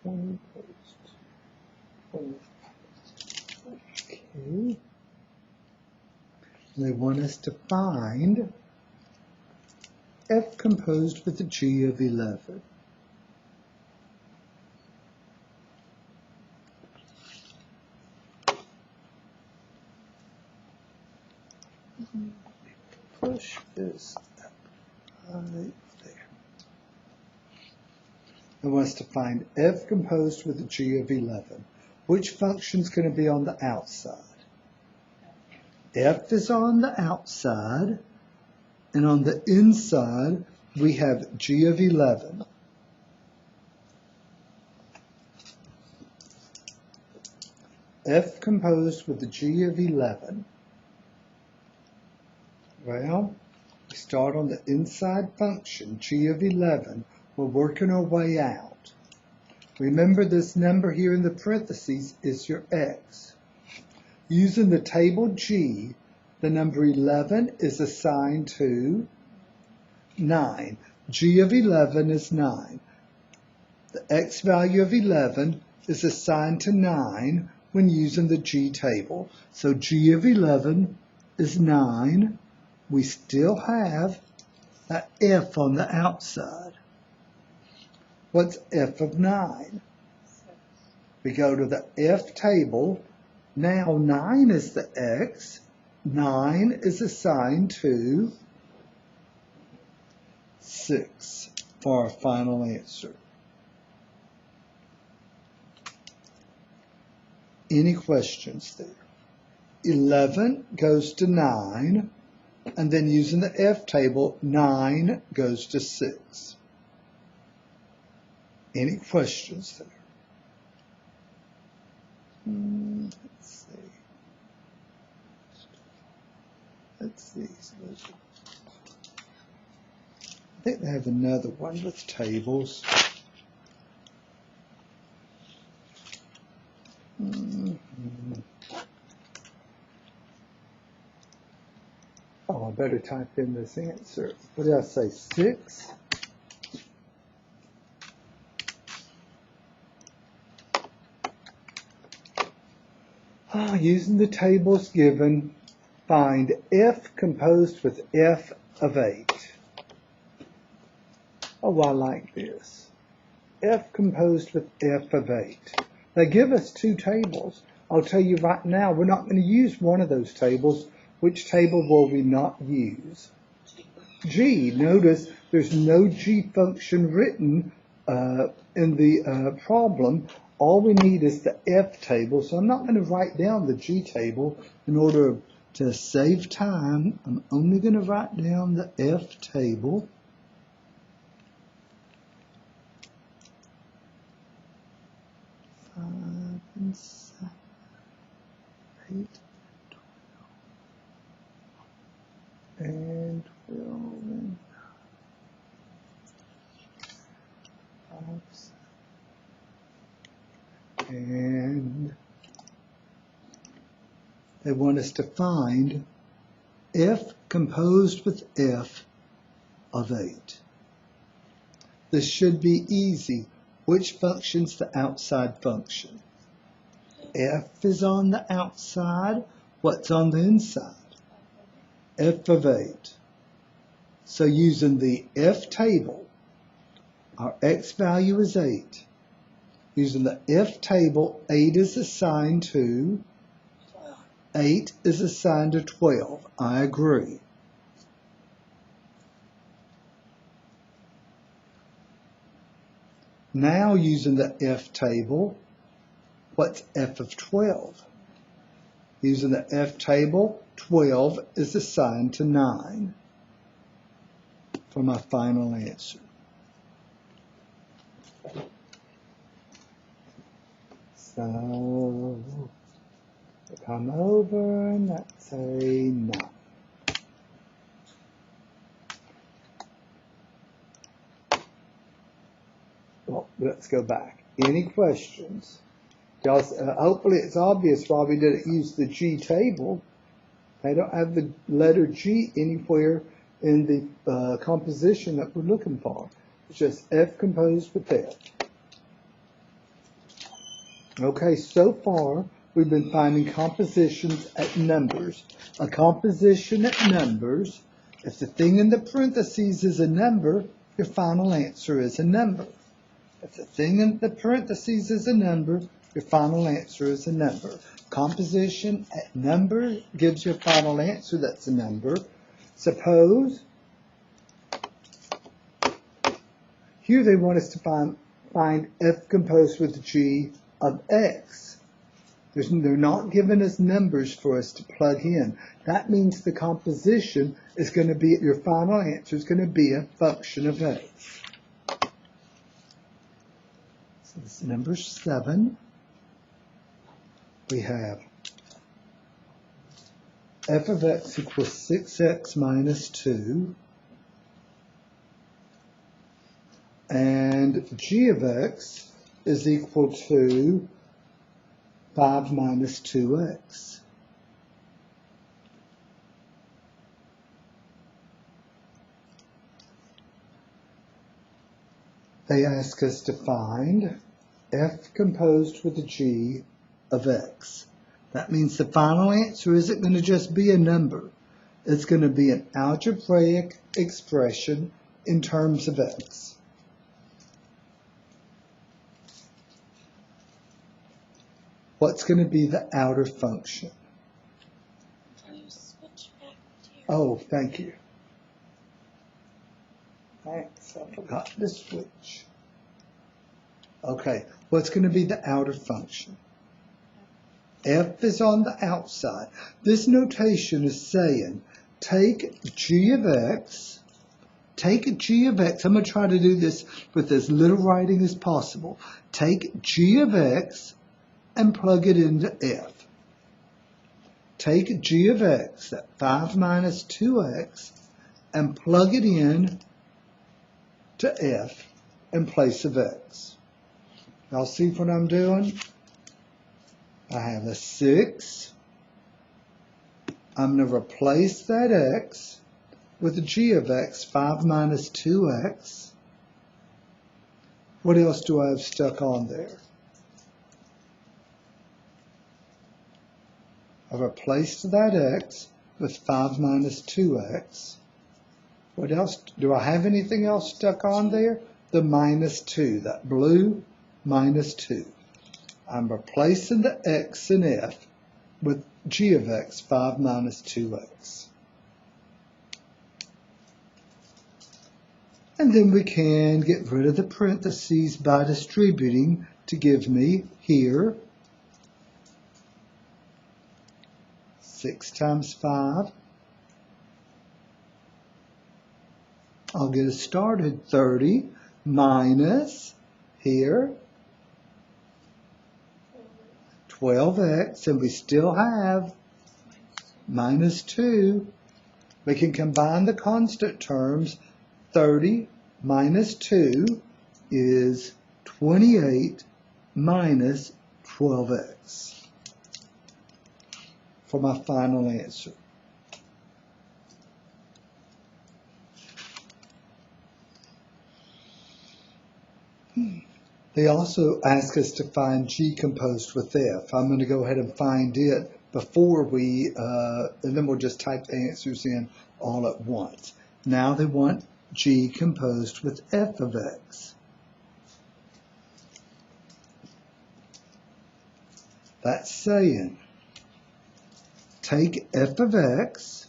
A: 20 goes to 20. Okay. They want us to find f composed with a g of 11. Push this up right there. It wants to find f composed with a g of 11. Which function is going to be on the outside? F is on the outside, and on the inside we have g of 11. F composed with a g of 11. Well, we start on the inside function, g of 11. We're working our way out. Remember, this number here in the parentheses is your x. Using the table G, the number 11 is assigned to 9. G of 11 is 9. The x value of 11 is assigned to 9 when using the G table. So G of 11 is 9. We still have that f on the outside. What's f of 9? We go to the f table. Now 9 is the x. 9 is assigned to 6 for our final answer. Any questions there? 11 goes to 9, and then using the f table, 9 goes to 6. Any questions there? Let's see. Let's see. I think they have another one with tables. Oh, I better type in this answer. What did I say? 6. Using the tables given, find f composed with f of 8. Oh, I like this. F composed with f of 8. They give us two tables. I'll tell you right now, we're not going to use one of those tables. Which table will we not use? G. Notice there's no G function written in the problem. All we need is the F table, so I'm not going to write down the G table in order to save time. I'm only going to write down the F table. Five and 7, 8, 12, and 12, and 5, 7. And they want us to find f composed with f of 8. This should be easy. Which function's the outside function? F is on the outside. What's on the inside? F of 8. So using the F table, our x value is 8. Using the F table, 8 is assigned to 8 is assigned to 12. I agree. Now using the F table, what's f of 12? Using the F table, 12 is assigned to 9 for my final answer. So, come over and that's a 9. Well, let's go back. Any questions? Hopefully it's obvious why we didn't use the G table. They don't have the letter G anywhere in the composition that we're looking for. It's just F composed with F. Okay, so far we've been finding compositions at numbers. A composition at numbers, if the thing in the parentheses is a number, your final answer is a number. If the thing in the parentheses is a number, your final answer is a number. Composition at number gives you a final answer that's a number. Suppose here they want us to find f composed with g of x. They're not giving us numbers for us to plug in. That means the composition is going to be, your final answer is going to be a function of x. So this is number 7. We have f of x equals 6x minus 2. And g of x is equal to 5 minus 2x. They ask us to find f composed with a g of x. That means the final answer isn't going to just be a number. It's going to be an algebraic expression in terms of x. What's going to be the outer function?
B: Can you switch back to your...
A: Oh, thank you. Thanks, I forgot to switch. Okay, what's going to be the outer function? F is on the outside. This notation is saying, take g of x, I'm going to try to do this with as little writing as possible. Take g of x and plug it into f. Take g of x, that 5 minus 2x, and plug it in to f in place of x. Y'all see what I'm doing? I have a 6. I'm going to replace that x with a g of x, 5 minus 2x. What else do I have stuck on there? I've replaced that x with 5 minus 2x. What else? Do I have anything else stuck on there? The minus 2, that blue minus 2. I'm replacing the x in f with g of x, 5 minus 2x. And then we can get rid of the parentheses by distributing to give me here 6 times 5. I'll get us started. 30 minus here 12x, and we still have minus 2. We can combine the constant terms. 30 minus 2 is 28 minus 12x for my final answer. They also ask us to find G composed with F. I'm going to go ahead and find it before we, and then we'll just type the answers in all at once. Now they want G composed with F of X. That's saying, take F of X,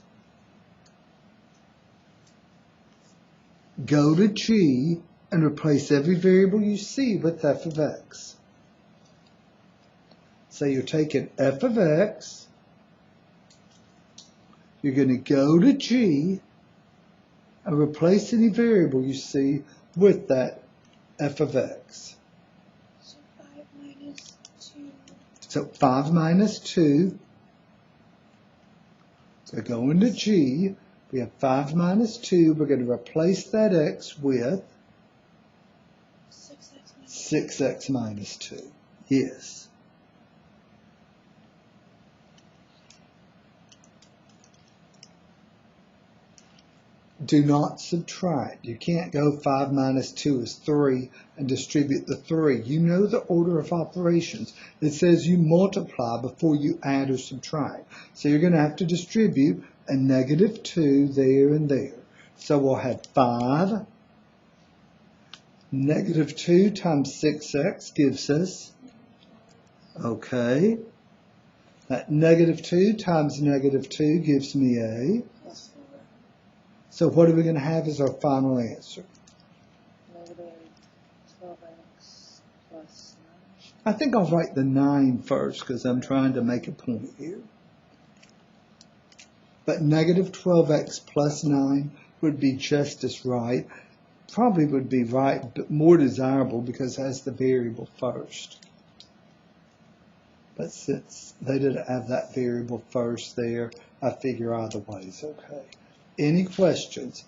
A: go to G, and replace every variable you see with F of X. So you're taking F of X, you're going to go to G, and replace any variable you see with that F of X.
B: So 5 minus 2.
A: So 5 minus 2. So going to G, we have 5 minus 2. We're going to replace that X with 6x minus 2. Yes. Do not subtract. You can't go 5 minus 2 is 3 and distribute the 3. You know the order of operations. It says you multiply before you add or subtract. So you're going to have to distribute a negative 2 there and there. So we'll have 5. Negative 2 times 6x gives us, okay, that negative 2 times negative 2 gives me a. So what are we going to have as our final answer?
B: Negative 12x plus 9.
A: I think I'll write the 9 first because I'm trying to make a point here. But negative 12x plus 9 would be just as right. Probably would be right, but more desirable because it has the variable first. But since they didn't have that variable first there, I figure either way is okay. Any questions?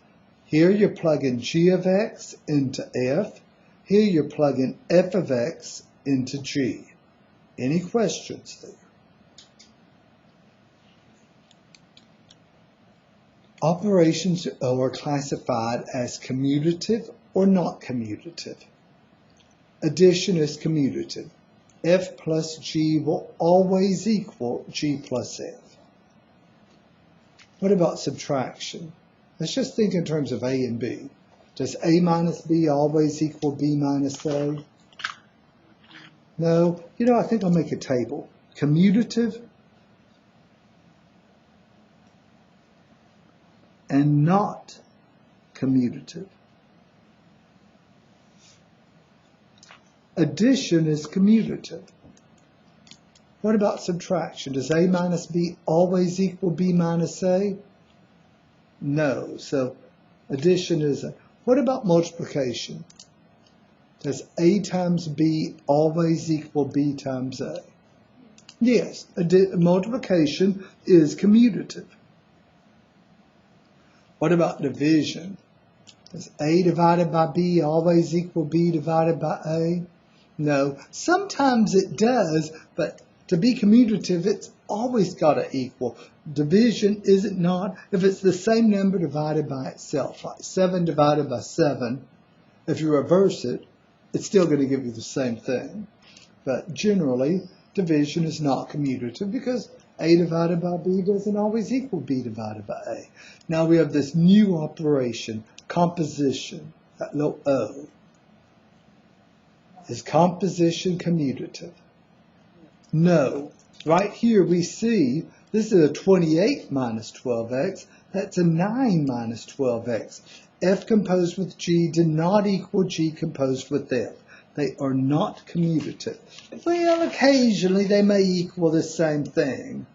A: Here you're plugging G of X into F. Here you're plugging F of X into G. Any questions there? Operations are classified as commutative or not commutative. Addition is commutative. F plus G will always equal G plus F. What about subtraction? Let's just think in terms of A and B. Does A minus B always equal B minus A? No. You know, I think I'll make a table. Commutative and not commutative. Addition is commutative. What about subtraction? Does A minus B always equal B minus A? No. So addition is a. What about multiplication? Does A times B always equal B times A? Yes. Multiplication is commutative. What about division? Does A divided by B always equal B divided by A? No. Sometimes it does, but to be commutative, it's always got to equal. Division, is it not? If it's the same number divided by itself, like 7 divided by 7, if you reverse it, it's still going to give you the same thing. But generally, division is not commutative because A divided by B doesn't always equal B divided by A. Now we have this new operation, composition, that little O. Is composition commutative? No. Right here we see this is a 28 minus 12x. That's a 9 minus 12x. F composed with G did not equal G composed with F. They are not commutative. Well, occasionally they may equal the same thing.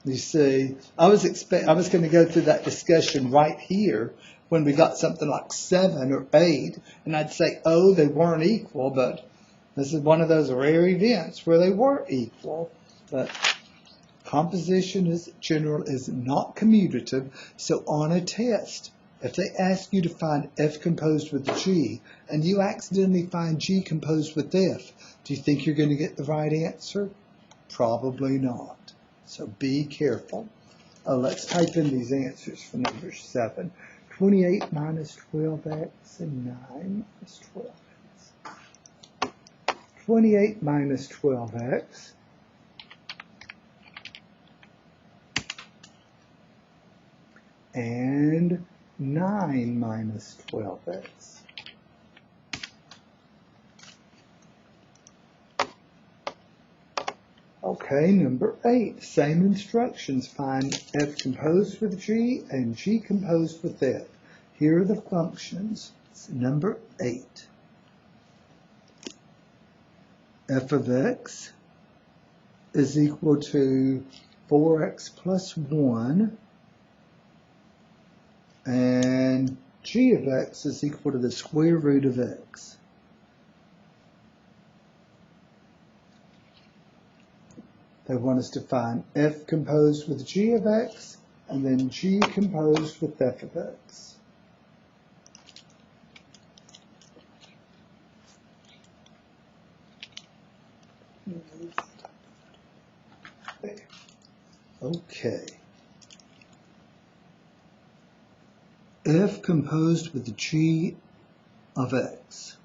A: You see, I was going to go through that discussion right here when we got something like 7 or 8, and I'd say, oh, they weren't equal, but this is one of those rare events where they were equal. But composition is not commutative. So on a test, if they ask you to find F composed with G, and you accidentally find G composed with F, do you think you're going to get the right answer? Probably not. So be careful. Let's type in these answers for number 7. 28 minus 12x and 9 minus 12x. 28 minus 12x and 9 minus 12x. Okay, number 8, same instructions. Find f composed with g and g composed with f. Here are the functions. It's number 8. F of x is equal to 4x plus 1, and g of x is equal to the square root of x. They want us to find f composed with g of x and then g composed with f of x. There. Okay. F composed with g of x.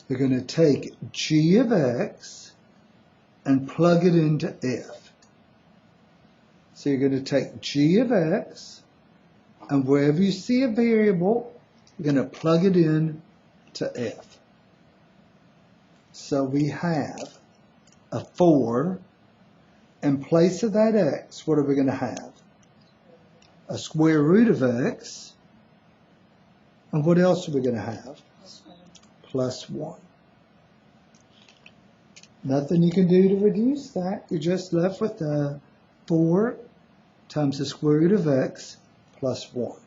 A: You're going to take g of x and plug it into f. So you're going to take g of x, and wherever you see a variable, you're going to plug it in to f. So we have a 4. In place of that x, what are we going to have? A square root of x. And what else are we going to have? Plus 1. Nothing you can do to reduce that. You're just left with 4 times the square root of x plus 1.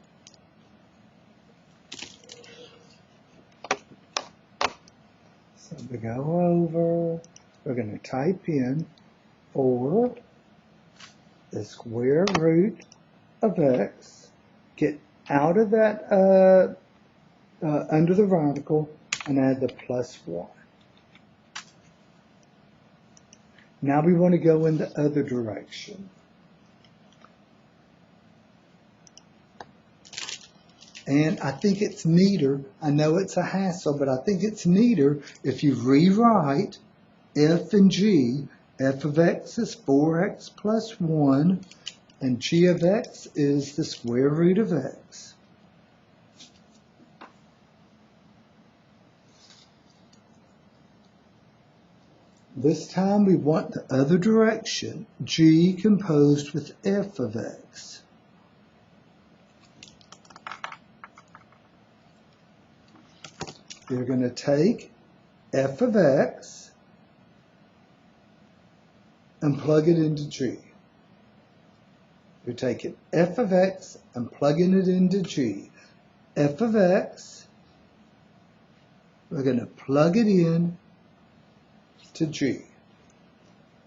A: So we go over, we're going to type in 4 the square root of x, get out of that under the radical, and add the plus 1. Now we want to go in the other direction. And I think it's neater, I know it's a hassle, but I think it's neater if you rewrite f and g. F of x is 4x plus 1, and g of x is the square root of x. This time we want the other direction, g composed with f of x. You're going to take f of x and plug it into g. You're taking f of x and plugging it into g. F of x, we're going to plug it in to g.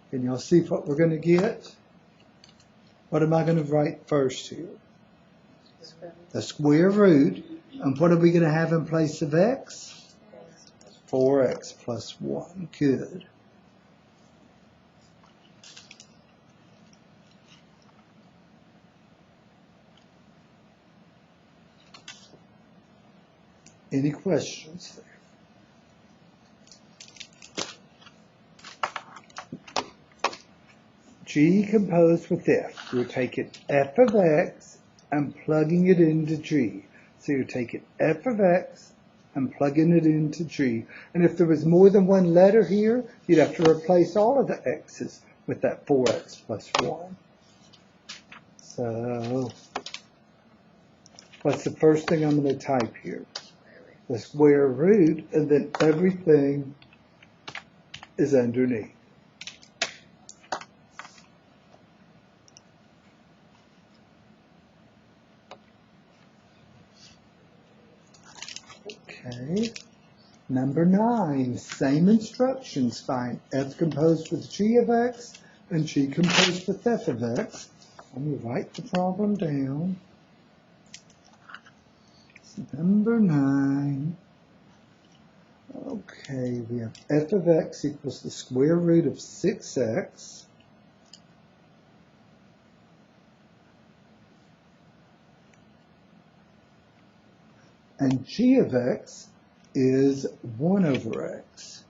A: Can y'all see what we're going to get? What am I going to write first here? The square root. And what are we going to have in place of x? 4x plus 1. Good. Any questions there? G composed with f. You're taking f of x and plugging it into g. So you're taking f of x and plugging it into g. And if there was more than one letter here, you'd have to replace all of the x's with that 4x plus 1. So what's the first thing I'm going to type here? The square root, and then everything is underneath. Okay. Number 9, same instructions. Find f composed with g of x and g composed with f of x. Let me write the problem down. Number 9. Okay, we have f of x equals the square root of 6x. and g of x is 1 over x.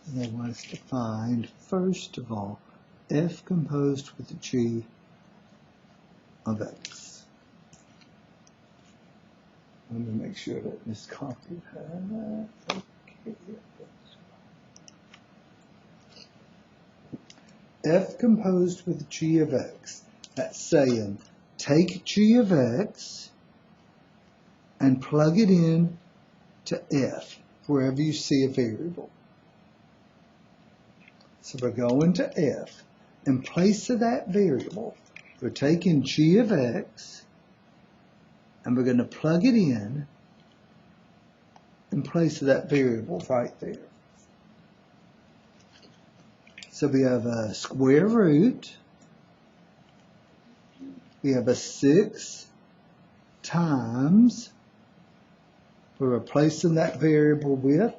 A: And they want us to find, first of all, f composed with g of x. Let me make sure that this copy that. Okay. F composed with g of x. That's saying take g of x and plug it in to f wherever you see a variable. So we're going to f. In place of that variable, we're taking g of x and we're going to plug it in place of that variable right there. So we have a square root. We have a 6 times, we're replacing that variable with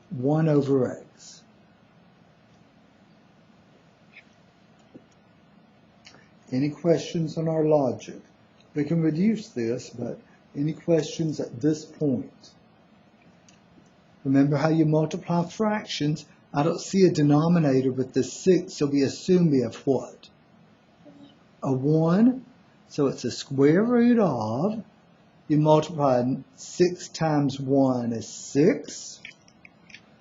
A: 1 over x. Any questions on our logic? We can reduce this, but any questions at this point? Remember how you multiply fractions? I don't see a denominator with the 6, so we assume we have what? A 1. So it's a square root of, you multiply 6 times 1 is 6.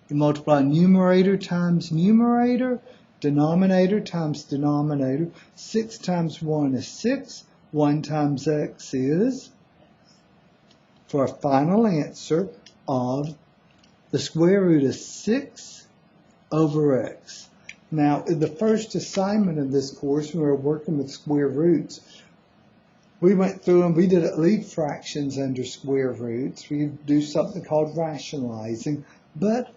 A: You multiply numerator times numerator, denominator times denominator. 6 times 1 is 6. 1 times x is, for a final answer of the square root of 6 over x. Now, in the first assignment of this course, when we were working with square roots, we went through and we didn't leave fractions under square roots. We do something called rationalizing. But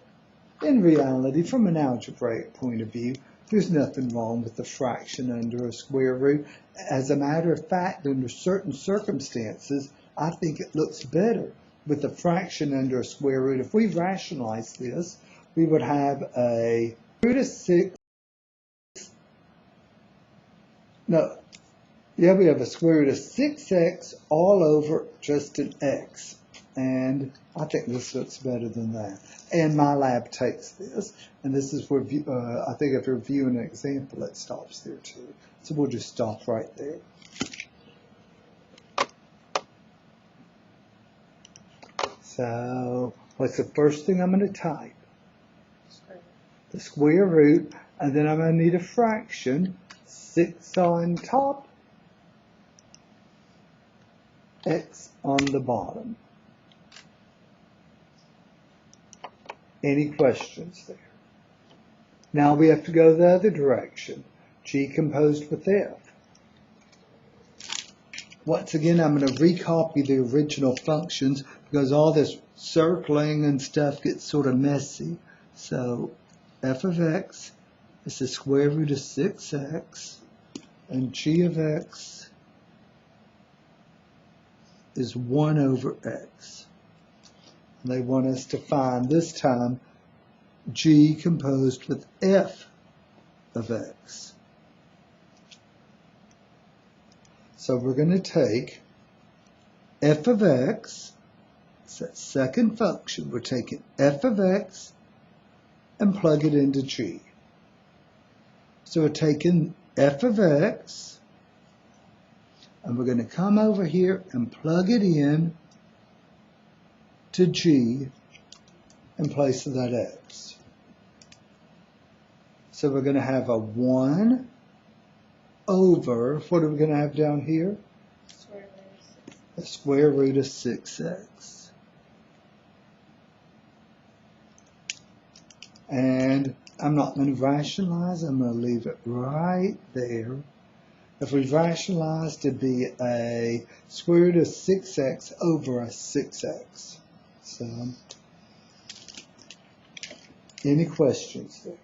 A: in reality, from an algebraic point of view, there's nothing wrong with the fraction under a square root. As a matter of fact, under certain circumstances, I think it looks better with a fraction under a square root. If we rationalize this, we would have a root of 6. No. Yeah, we have a square root of 6x all over just an x. And I think this looks better than that. And my lab takes this. And this is where, I think if you're viewing an example, it stops there too. So we'll just stop right there. So what's the first thing I'm going to type? The square root. And then I'm going to need a fraction. 6 on top. X on the bottom. Any questions there? Now we have to go the other direction. G composed with F. Once again, I'm going to recopy the original functions because all this circling and stuff gets sort of messy. So f of x is the square root of 6x, and g of x is 1 over x. And they want us to find, this time, g composed with f of x. So we're going to take f of x, it's that second function, we're taking f of x and plug it into g. So we're taking f of x, and we're going to come over here and plug it in to g in place of that x. So we're going to have a 1 over, what are we going to have down here? A square root of 6x. And I'm not going to rationalize, I'm going to leave it right there. If we rationalized, it'd be a square root of 6x over a 6x. So, any questions there?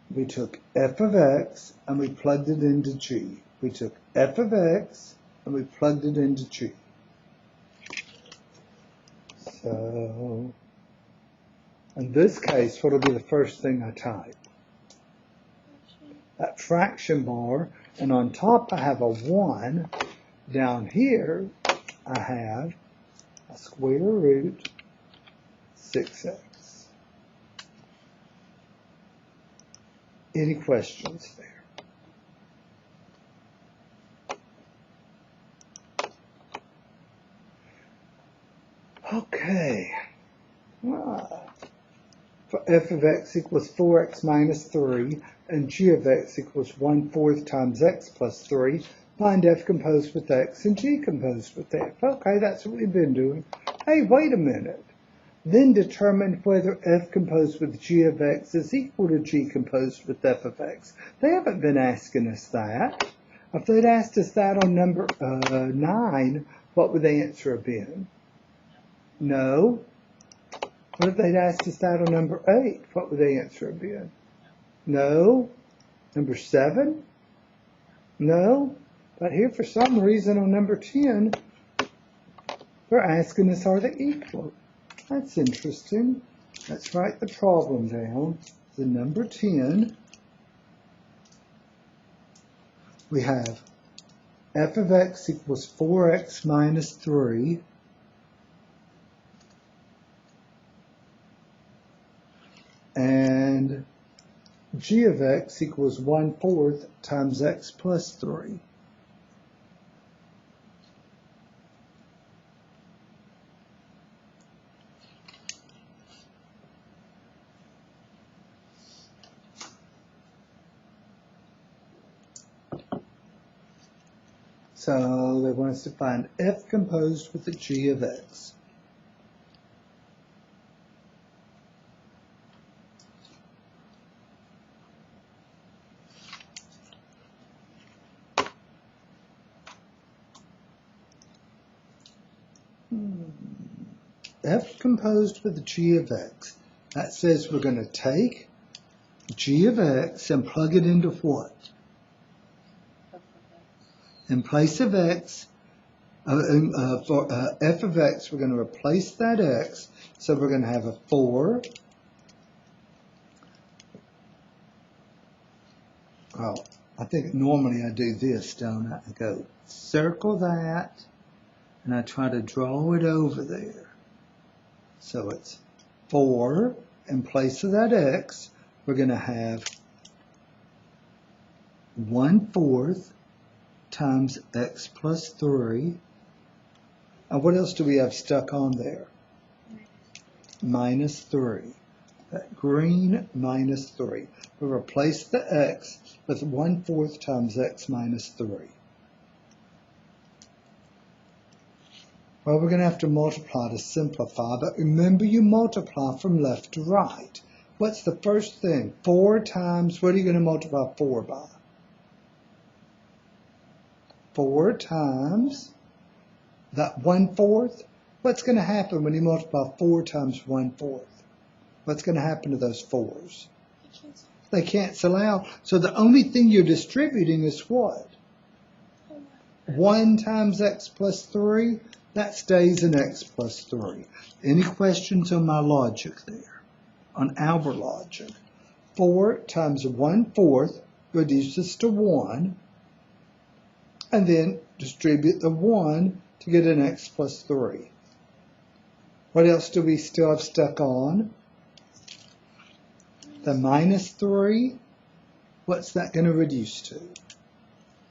A: We took f of x and we plugged it into g. We took f of x and we plugged it into g. So, In this case, what will be the first thing I type? That fraction bar, and on top I have a 1. Down here, I have a square root 6x. Any questions there? Okay. For f of x equals 4x minus 3 and g of x equals 1/4 times x plus 3, find f composed with x and g composed with f. Okay, that's what we've been doing. Hey, wait a minute. Then determine whether f composed with g of x is equal to g composed with f of x. They haven't been asking us that. If they'd asked us that on number 9, what would the answer have been? No. What if they'd asked us that on number 8? What would the answer have been? No. Number 7? No. But here, for some reason, on number 10, they're asking us, are they equal? That's interesting. Let's write the problem down. The number 10, we have f of x equals 4x minus 3 and g of x equals 1/4 times x plus 3. So they want us to find f composed with the g of x. F composed with the g of x. That says we're going to take g of x and plug it into what? In place of x, for f of x, we're going to replace that x. So we're going to have a 4. Oh, I think normally I do this, don't I? I go circle that, and I try to draw it over there. So it's 4. In place of that x, we're going to have 1/4 times x plus 3. And what else do we have stuck on there? Minus 3. That green minus 3. We'll replace the x with 1/4 times x minus 3. Well, we're going to have to multiply to simplify, but remember you multiply from left to right. What's the first thing? 4 times, what are you going to multiply 4 by? 4 times that 1/4. What's going to happen when you multiply 4 times 1/4? What's going to happen to those 4s? They cancel out. So the only thing you're distributing is what? 1 times x plus 3. That stays in x plus 3. Any questions on my logic there? On our logic. 4 times 1/4 reduces to 1. And then distribute the 1 to get an x plus 3. What else do we still have stuck on? The minus 3. What's that going to reduce to?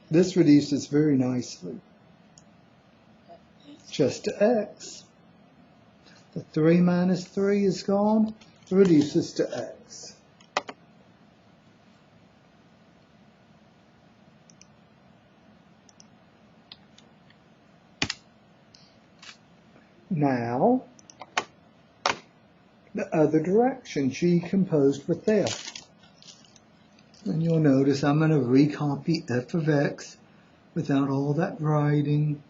A: This reduces very nicely. Just to x. The 3 minus 3 is gone. It reduces to x. Now, the other direction, g composed with f. And you'll notice I'm going to recopy f of x without all that writing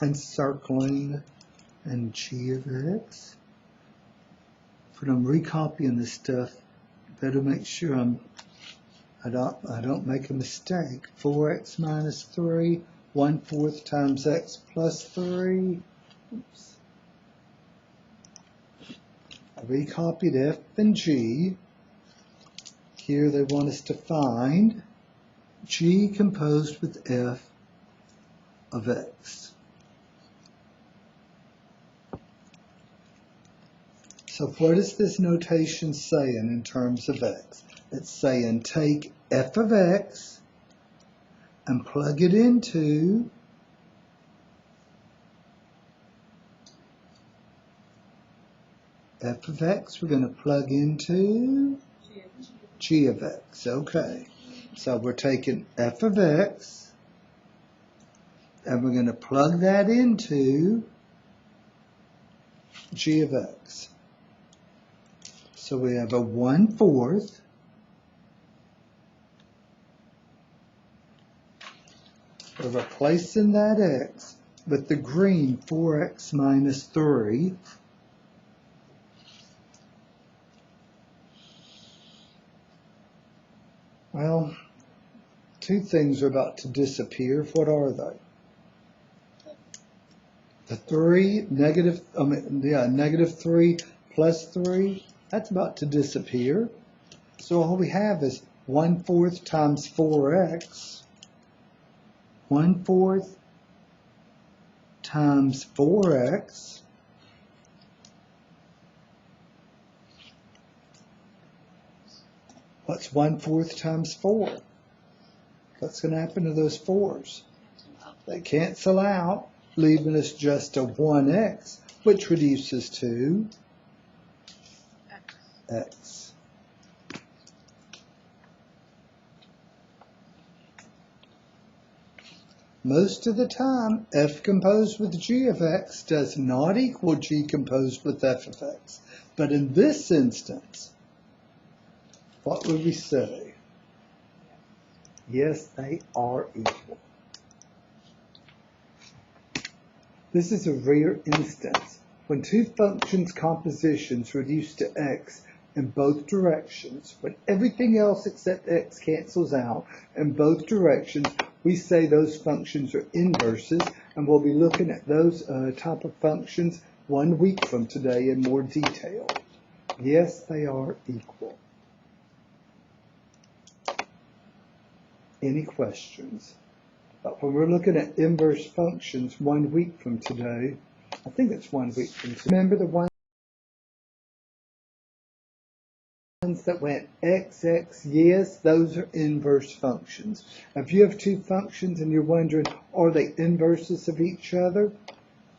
A: and circling and g of x. When I'm recopying this stuff, better make sure I don't make a mistake. 4x minus 3, 1/4 times x plus 3. Oops. I recopied f and g. Here they want us to find g composed with f of x. So what is this notation saying in terms of x? It's saying take f of x and plug it into f of x. We're going to plug into g of x. Okay. So we're taking f of x and we're going to plug that into g of x. So we have a 1/4 we're replacing that x with the green 4x minus 3. Well, two things are about to disappear. What are they? The 3, negative 3 plus 3, that's about to disappear. So all we have is 1/4 times 4x. 1/4 times 4x what's 1/4 times 4? What's going to happen to those 4's? They cancel out, leaving us just a 1x, which reduces to x. Most of the time, f composed with g of x does not equal g composed with f of x. But in this instance, what would we say? Yes, they are equal. This is a rare instance. When two functions' compositions reduce to x in both directions, when everything else except x cancels out in both directions, we say those functions are inverses, and we'll be looking at those type of functions 1 week from today in more detail. Yes, they are equal. Any questions? But when we're looking at inverse functions 1 week from today, I think it's 1 week from today. Remember the ones that went x, x, yes, those are inverse functions. If you have two functions and you're wondering, are they inverses of each other?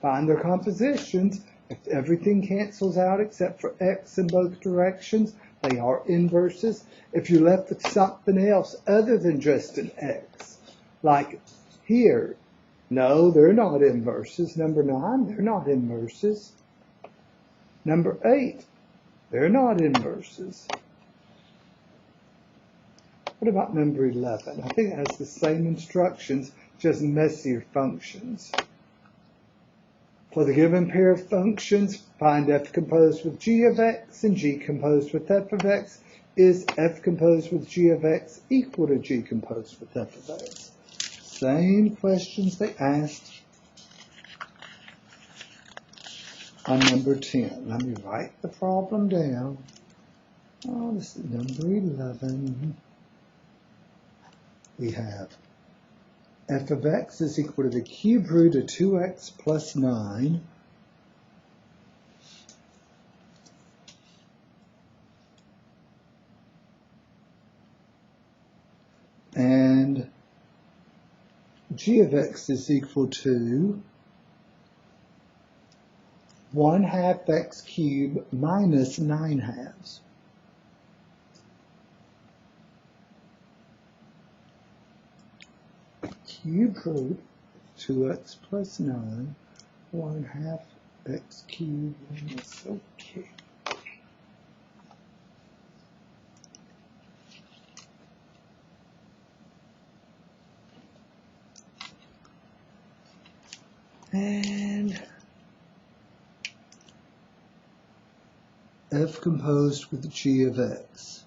A: Find their compositions. If everything cancels out except for x in both directions, they are inverses. If you're left with something else other than just an x, like here, no, they're not inverses. Number 9, they're not inverses. Number 8, they're not inverses. What about number 11? I think it has the same instructions, just messier functions. For the given pair of functions, find f composed with g of x and g composed with f of x. Is f composed with g of x equal to g composed with f of x? Same questions they asked on number 10. Let me write the problem down. Oh, this is number 11. We have f of x is equal to the cube root of 2x plus 9 and g of x is equal to 1/2 x cubed minus 9/2. Cube root 2x plus 9, 1/2 x cubed minus, okay. And f composed with g of x.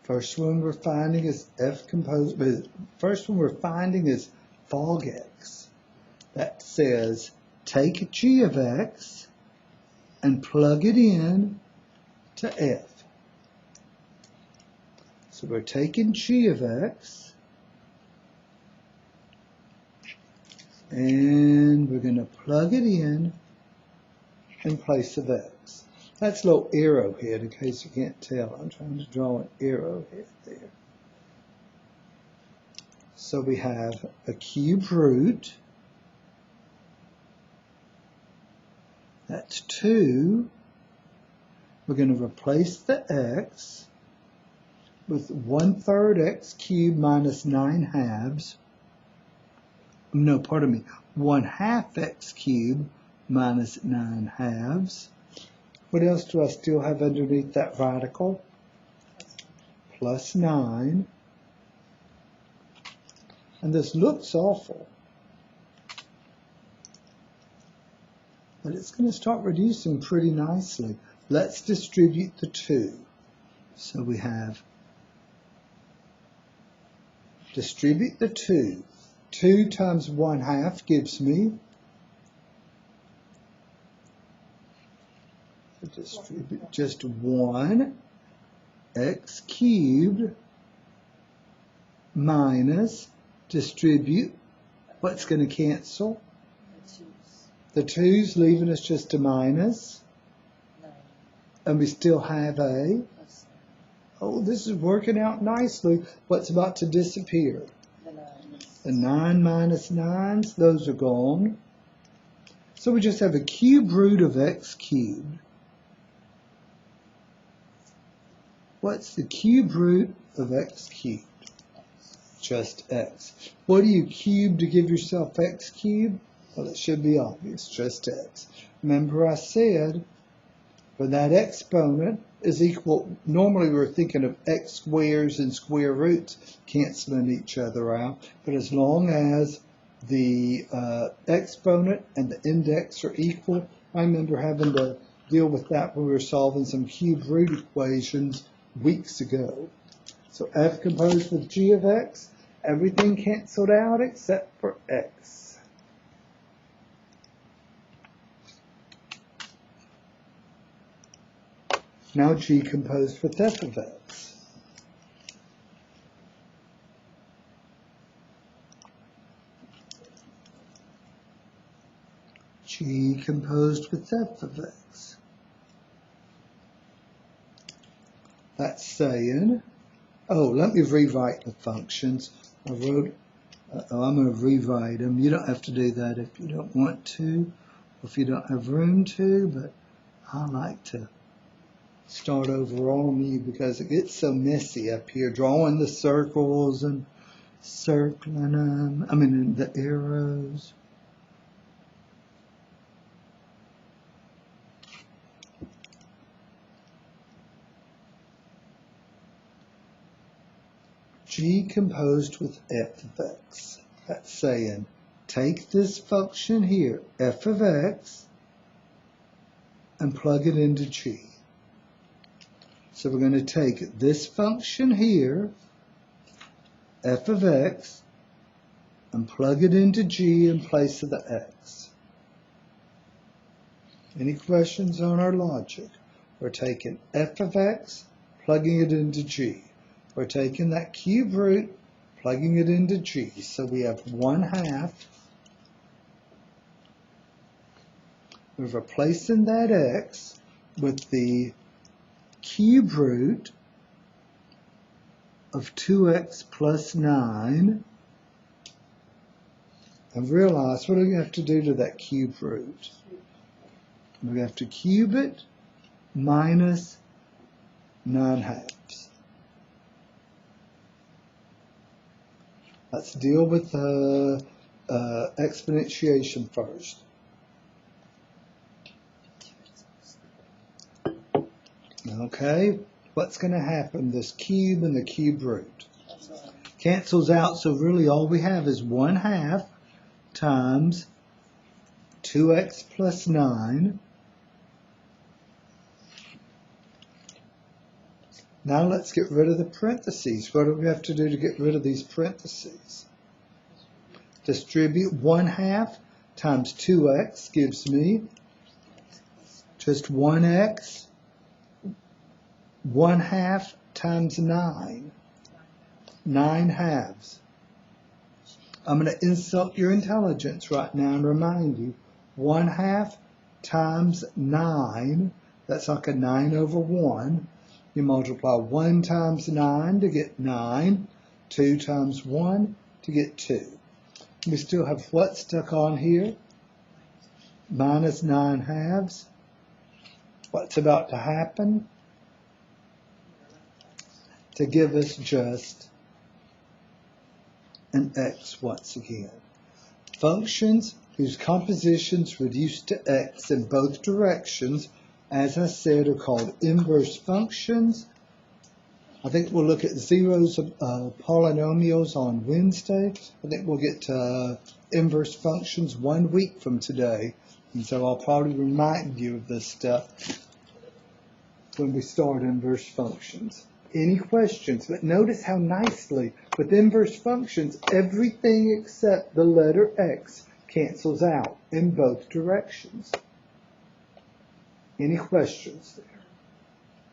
A: First one we're finding is f composed with, first one we're finding is fog x. That says take g of x and plug it in to f. So we're taking g of x, and we're going to plug it in place of x. That's a little arrowhead in case you can't tell. I'm trying to draw an arrowhead there. So we have a cube root. That's 2. We're going to replace the x with 1/3 x cubed minus 9/2. No, pardon me. 1/2 x cubed minus 9/2. What else do I still have underneath that radical? Plus 9. And this looks awful, but it's going to start reducing pretty nicely. Let's distribute the 2. So we have distribute the 2. 2 times 1/2 gives me, distribute just 1 x cubed minus, distribute, what's going to cancel? The 2's leaving us just a minus.
B: 9.
A: And we still have a, oh, this is working out nicely. What's about to disappear?
B: The 9s.
A: The 9 minus 9's, those are gone. So we just have a cube root of x cubed. What's the cube root of x cubed? Just x. What do you cube to give yourself x cubed? Well, it should be obvious, just x. Remember I said, for that exponent is equal, normally we're thinking of x squares and square roots canceling each other out, but as long as the exponent and the index are equal, I remember having to deal with that when we were solving some cube root equations weeks ago. So f composed with g of x, everything canceled out except for x. Now g composed with f of x. G composed with f of x. That's saying, oh, let me rewrite the functions. I wrote, I'm going to rewrite them. You don't have to do that if you don't want to, or if you don't have room to, but I like to start over on you because it gets so messy up here, drawing the circles and circling them, the arrows. G composed with f of x. That's saying, take this function here, f of x, and plug it into g. So we're going to take this function here, f of x, and plug it into g in place of the x. Any questions on our logic? We're taking f of x, plugging it into g. We're taking that cube root, plugging it into g. So we have 1/2. We're replacing that x with the cube root of 2x plus 9. And realize, what do we have to do to that cube root? We have to cube it minus 9/2. Let's deal with the exponentiation first. Okay, what's going to happen? This cube and the cube root cancels out, so really all we have is 1/2 times 2x plus 9. Now let's get rid of the parentheses. What do we have to do to get rid of these parentheses? Distribute 1/2 times 2x gives me Just 1x, 1/2 times 9. 9/2. I'm going to insult your intelligence right now and remind you, 1/2 times 9, that's like a 9 over 1. You multiply 1 times 9 to get 9, 2 times 1 to get 2. We still have what stuck on here? Minus 9/2. What's about to happen? To give us just an x once again. Functions whose compositions reduce to x in both directions, as I said, are called inverse functions. I think we'll look at zeros of polynomials on Wednesday. I think we'll get to inverse functions 1 week from today. And so I'll probably remind you of this stuff when we start inverse functions. Any questions? But notice how nicely, with inverse functions, everything except the letter x cancels out in both directions. Any questions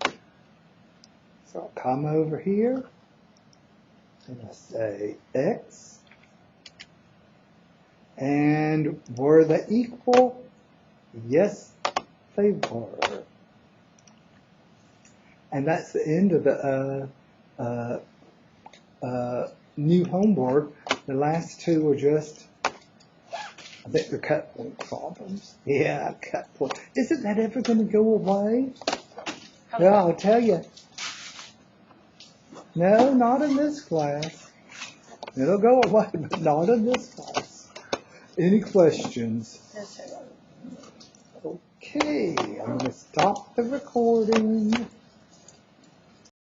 A: there? So I'll come over here and I say x. And were they equal? Yes, they were. And that's the end of the new homework. The last two are just, I think they're cut point problems. Yeah, cut point. Isn't that ever going to go away? No, I'll tell you. No, not in this class. It'll go away, but not in this class. Any questions? Okay, I'm going to stop the recording.